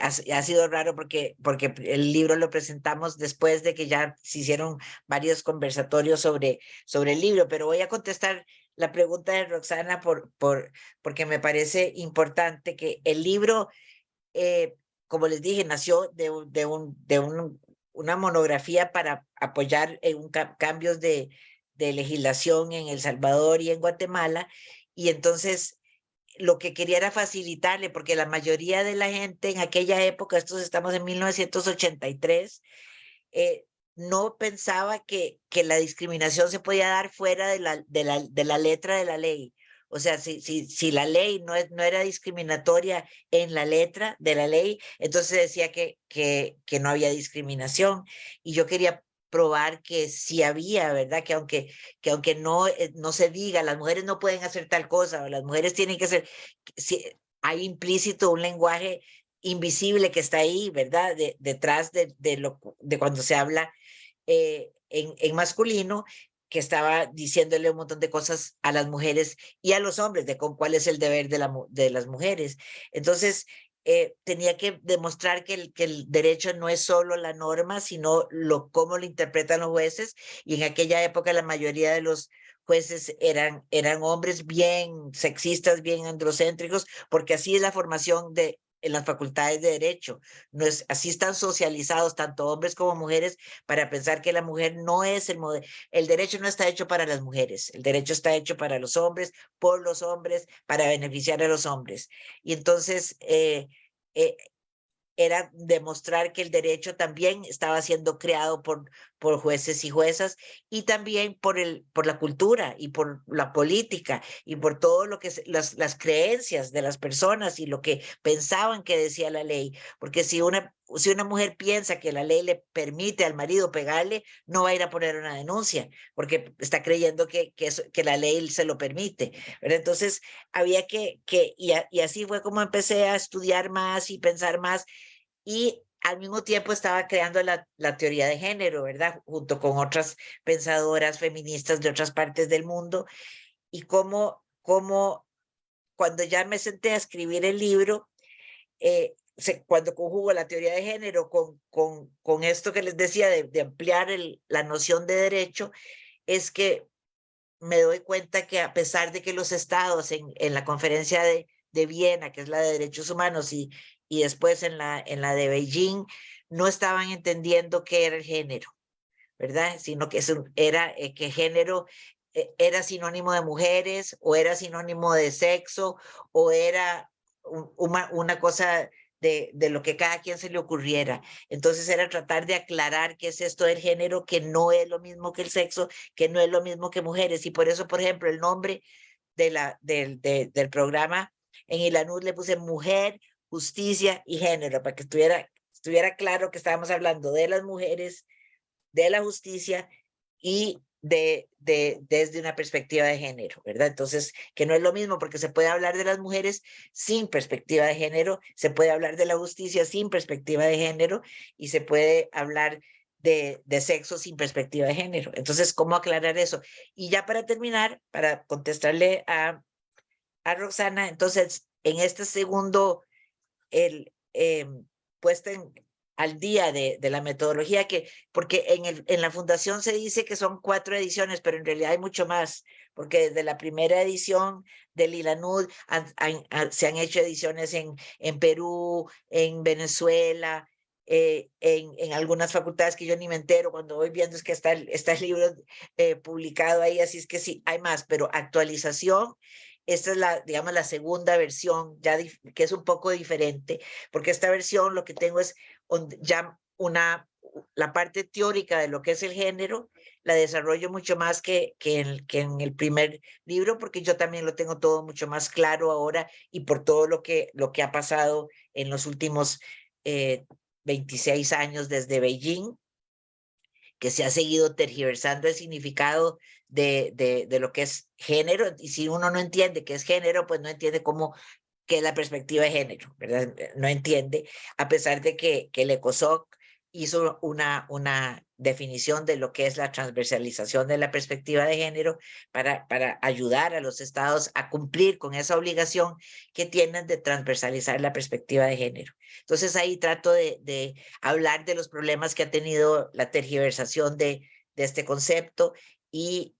ha sido raro porque el libro lo presentamos después de que ya se hicieron varios conversatorios sobre el libro, pero voy a contestar la pregunta de Roxana porque me parece importante que el libro, como les dije, nació de una monografía para apoyar cambios de legislación en El Salvador y en Guatemala, y entonces lo que quería era facilitarle, porque la mayoría de la gente en aquella época, estamos en 1983, no pensaba que la discriminación se podía dar fuera de la letra de la ley. O sea, si la ley no era discriminatoria en la letra de la ley, entonces decía que no había discriminación. Y yo quería probar que sí había, ¿verdad? Que aunque no se diga, las mujeres no pueden hacer tal cosa, o las mujeres tienen que hacer, hay implícito un lenguaje invisible que está ahí, ¿verdad? Detrás de cuando se habla en masculino, que estaba diciéndole un montón de cosas a las mujeres y a los hombres, de cuál es el deber de las mujeres. Entonces, tenía que demostrar que el derecho no es solo la norma, sino cómo lo interpretan los jueces, y en aquella época la mayoría de los jueces eran hombres bien sexistas, bien androcéntricos, porque así es la formación en las facultades de derecho. No es, así están socializados tanto hombres como mujeres para pensar que la mujer no es el modelo. El derecho no está hecho para las mujeres, el derecho está hecho para los hombres, por los hombres, para beneficiar a los hombres. Y entonces era demostrar que el derecho también estaba siendo creado por jueces y juezas, y también por la cultura y por la política y por todo lo que las creencias de las personas y lo que pensaban que decía la ley. Porque si una mujer piensa que la ley le permite al marido pegarle, no va a ir a poner una denuncia porque está creyendo que la ley se lo permite, ¿verdad? Entonces había y así fue como empecé a estudiar más y pensar más, y al mismo tiempo estaba creando la teoría de género, ¿verdad? Junto con otras pensadoras feministas de otras partes del mundo. Y cómo cuando ya me senté a escribir el libro, cuando conjugo la teoría de género con esto que les decía de ampliar la noción de derecho, es que me doy cuenta que a pesar de que los estados en la conferencia de Viena, que es la de derechos humanos, y después en la de Beijing, no estaban entendiendo qué era el género, ¿verdad? Sino que era que género era sinónimo de mujeres, o era sinónimo de sexo, o era una cosa de lo que cada quien se le ocurriera. Entonces era tratar de aclarar qué es esto del género, que no es lo mismo que el sexo, que no es lo mismo que mujeres. Y por eso, por ejemplo, el nombre del programa en ILANUD le puse Mujer, Justicia y Género, para que estuviera claro que estábamos hablando de las mujeres, de la justicia y desde una perspectiva de género, ¿verdad? Entonces, que no es lo mismo, porque se puede hablar de las mujeres sin perspectiva de género, se puede hablar de la justicia sin perspectiva de género y se puede hablar de sexo sin perspectiva de género. Entonces, ¿cómo aclarar eso? Y ya para terminar, para contestarle a Roxana, entonces, en este segundo, puesta al día de la metodología, porque en la fundación se dice que son 4 ediciones, pero en realidad hay mucho más, porque desde la primera edición del ILANUD se han hecho ediciones en Perú, en Venezuela, en algunas facultades que yo ni me entero, cuando voy viendo es que está el libro publicado ahí, así es que sí, hay más, pero actualización. Esta es digamos, la segunda versión, ya que es un poco diferente, porque esta versión lo que tengo es ya la parte teórica de lo que es el género, la desarrollo mucho más que en el primer libro, porque yo también lo tengo todo mucho más claro ahora y por todo lo que ha pasado en los últimos 26 años desde Beijing, que se ha seguido tergiversando el significado de lo que es género, y si uno no entiende qué es género, pues no entiende qué es la perspectiva de género, ¿verdad? No entiende, a pesar de que el ECOSOC hizo una definición de lo que es la transversalización de la perspectiva de género para ayudar a los estados a cumplir con esa obligación que tienen de transversalizar la perspectiva de género. Entonces ahí trato de hablar de los problemas que ha tenido la tergiversación de este concepto y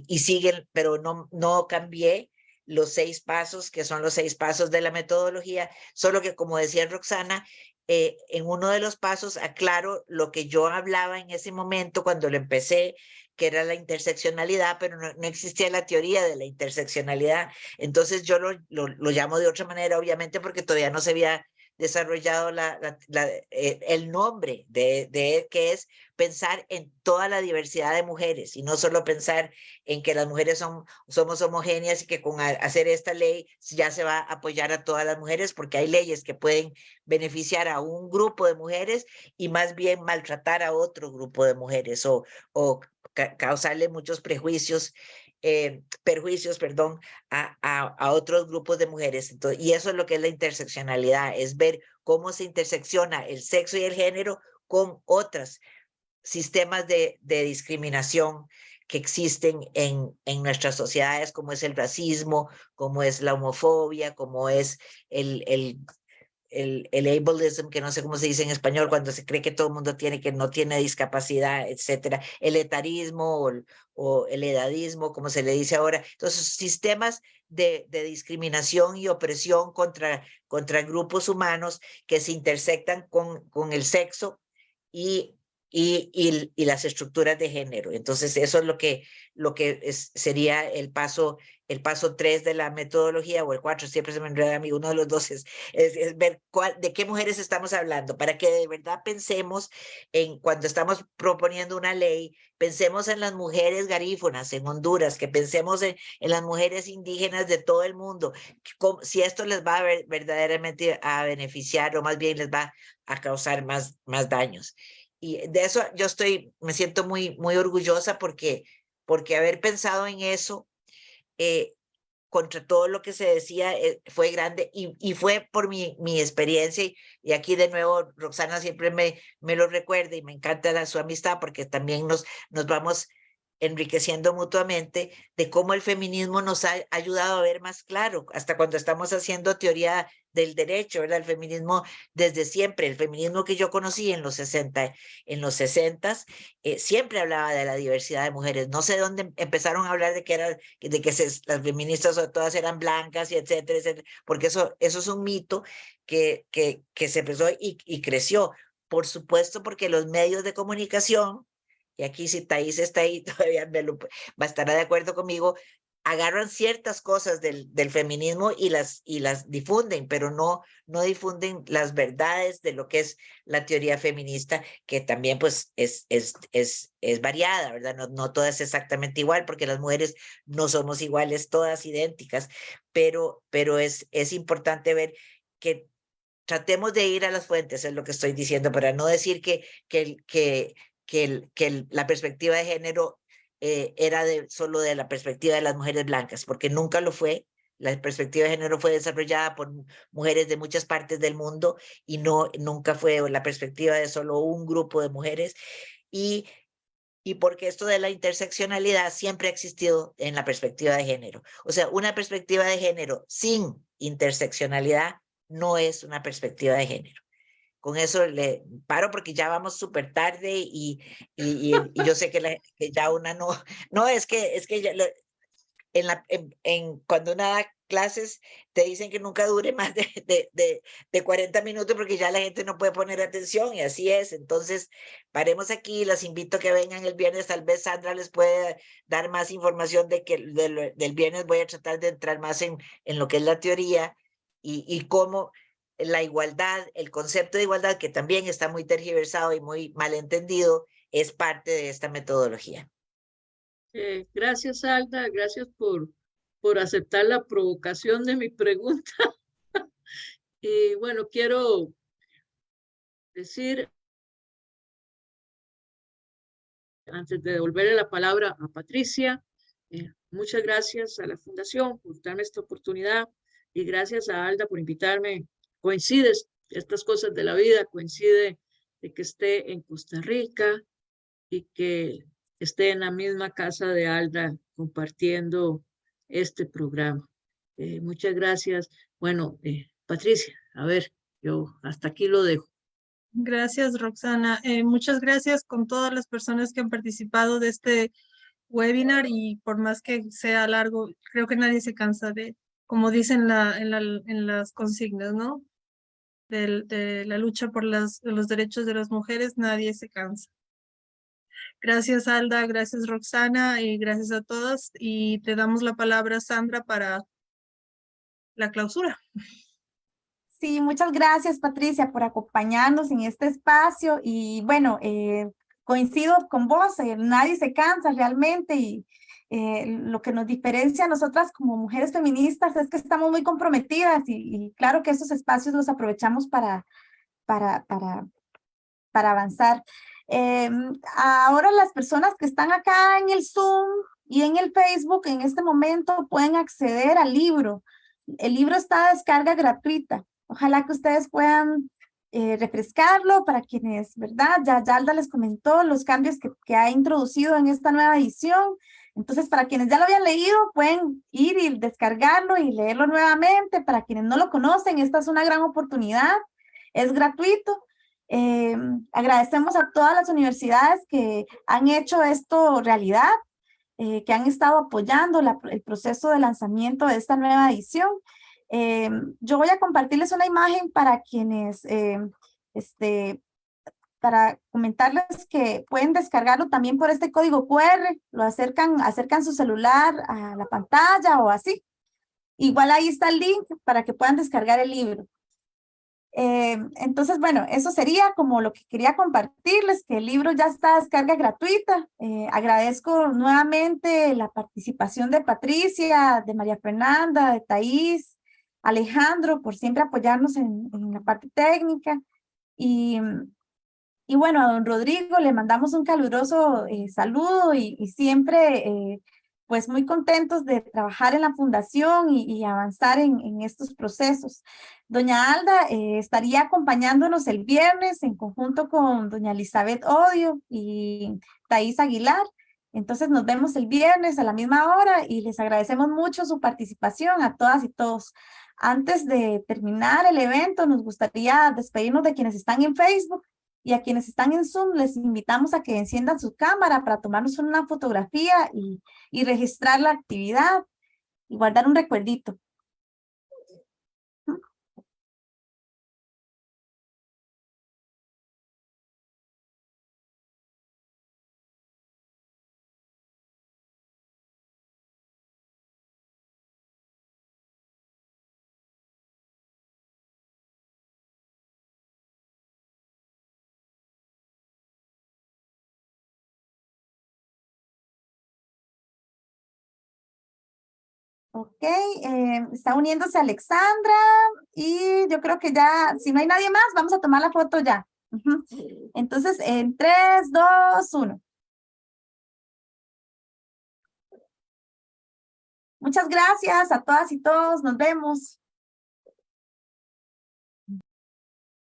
siguen, pero no cambié los 6 pasos, que son los 6 pasos de la metodología, solo que como decía Roxana, en uno de los pasos aclaro lo que yo hablaba en ese momento cuando lo empecé, que era la interseccionalidad, pero no existía la teoría de la interseccionalidad. Entonces yo lo llamo de otra manera, obviamente, porque todavía no se había desarrollado el nombre de que es pensar en toda la diversidad de mujeres y no solo pensar en que las mujeres somos homogéneas y que con hacer esta ley ya se va a apoyar a todas las mujeres, porque hay leyes que pueden beneficiar a un grupo de mujeres y más bien maltratar a otro grupo de mujeres o causarle muchos perjuicios, a otros grupos de mujeres. Entonces, y eso es lo que es la interseccionalidad, es ver cómo se intersecciona el sexo y el género con otros sistemas de discriminación que existen en nuestras sociedades, como es el racismo, como es la homofobia, como es el ableism, que no sé cómo se dice en español, cuando se cree que todo el mundo que no tiene discapacidad, etcétera, el etarismo o el edadismo, como se le dice ahora. Entonces, sistemas de discriminación y opresión contra grupos humanos que se intersectan con el sexo y las estructuras de género. Entonces, eso es lo que sería el paso 3 de la metodología, o el 4, siempre se me enreda a mí, uno de los dos es ver de qué mujeres estamos hablando, para que de verdad pensemos cuando estamos proponiendo una ley, pensemos en las mujeres garífunas en Honduras, que pensemos en las mujeres indígenas de todo el mundo, si esto les va verdaderamente a beneficiar o más bien les va a causar más daños. Y de eso yo me siento muy, muy orgullosa porque haber pensado en eso contra todo lo que se decía fue grande y fue por mi experiencia y aquí de nuevo Roxana siempre me lo recuerda y me encanta su amistad porque también nos vamos enriqueciendo mutuamente de cómo el feminismo nos ha ayudado a ver más claro, hasta cuando estamos haciendo teoría del derecho, ¿verdad? El feminismo desde siempre, el feminismo que yo conocí en los 60, siempre hablaba de la diversidad de mujeres. No sé dónde empezaron a hablar de que las feministas todas eran blancas y etcétera, etcétera, porque eso es un mito que se empezó y creció. Por supuesto, porque los medios de comunicación, y aquí si Thais está ahí, todavía estará de acuerdo conmigo, agarran ciertas cosas del feminismo y las difunden, pero no difunden las verdades de lo que es la teoría feminista, que también pues es variada, ¿verdad? No toda es exactamente igual, porque las mujeres no somos iguales, todas idénticas, pero es importante ver que tratemos de ir a las fuentes, es lo que estoy diciendo, para no decir que la perspectiva de género era solo de la perspectiva de las mujeres blancas, porque nunca lo fue. La perspectiva de género fue desarrollada por mujeres de muchas partes del mundo y nunca fue la perspectiva de solo un grupo de mujeres. Y porque esto de la interseccionalidad siempre ha existido en la perspectiva de género. O sea, una perspectiva de género sin interseccionalidad no es una perspectiva de género. Con eso le paro porque ya vamos súper tarde y yo sé que ya una no, es que ya cuando una da clases te dicen que nunca dure más de 40 minutos porque ya la gente no puede poner atención y así es. Entonces, paremos aquí, las invito a que vengan el viernes, tal vez Sandra les puede dar más información del viernes. Voy a tratar de entrar más en lo que es la teoría y cómo la igualdad, el concepto de igualdad, que también está muy tergiversado y muy malentendido, es parte de esta metodología. Gracias, Alda, gracias por aceptar la provocación de mi pregunta. Y bueno, quiero decir, antes de devolverle la palabra a Patricia, muchas gracias a la Fundación por darme esta oportunidad y gracias a Alda por invitarme. Coincide estas cosas de la vida, coincide de que esté en Costa Rica y que esté en la misma casa de Alda compartiendo este programa. Muchas gracias. Bueno, Patricia, a ver, yo hasta aquí lo dejo. Gracias, Roxana. Muchas gracias con todas las personas que han participado de este webinar y por más que sea largo, creo que nadie se cansa de, como dicen en las consignas, ¿no? De la lucha por los derechos de las mujeres, nadie se cansa. Gracias, Alda, gracias, Roxana, y gracias a todas. Y te damos la palabra, Sandra, para la clausura. Sí, muchas gracias, Patricia, por acompañarnos en este espacio. Y bueno, coincido con vos, nadie se cansa realmente y lo que nos diferencia a nosotras como mujeres feministas es que estamos muy comprometidas y claro que esos espacios los aprovechamos para avanzar. Ahora las personas que están acá en el Zoom y en el Facebook en este momento pueden acceder al libro. El libro está a descarga gratuita. Ojalá que ustedes puedan refrescarlo para quienes, ¿verdad? Ya Alda les comentó los cambios que ha introducido en esta nueva edición. Entonces, para quienes ya lo habían leído, pueden ir y descargarlo y leerlo nuevamente. Para quienes no lo conocen, esta es una gran oportunidad. Es gratuito. Agradecemos a todas las universidades que han hecho esto realidad, que han estado apoyando el proceso de lanzamiento de esta nueva edición. Yo voy a compartirles una imagen para quienes, para comentarles que pueden descargarlo también por este código QR, lo acercan su celular a la pantalla o así. Igual ahí está el link para que puedan descargar el libro. Entonces, bueno, eso sería como lo que quería compartirles, que el libro ya está a descarga gratuita. Agradezco nuevamente la participación de Patricia, de María Fernanda, de Thais, Alejandro, por siempre apoyarnos en la parte técnica. Y bueno, a don Rodrigo le mandamos un caluroso saludo y siempre pues muy contentos de trabajar en la fundación y avanzar en estos procesos. Doña Alda estaría acompañándonos el viernes en conjunto con doña Elizabeth Odio y Thais Aguilar. Entonces nos vemos el viernes a la misma hora y les agradecemos mucho su participación a todas y todos. Antes de terminar el evento, nos gustaría despedirnos de quienes están en Facebook. Y a quienes están en Zoom, les invitamos a que enciendan su cámara para tomarnos una fotografía y registrar la actividad y guardar un recuerdito. Ok, está uniéndose Alexandra y yo creo que ya, si no hay nadie más, vamos a tomar la foto ya. Ujú. Entonces, en 3, 2, 1. Muchas gracias a todas y todos, nos vemos.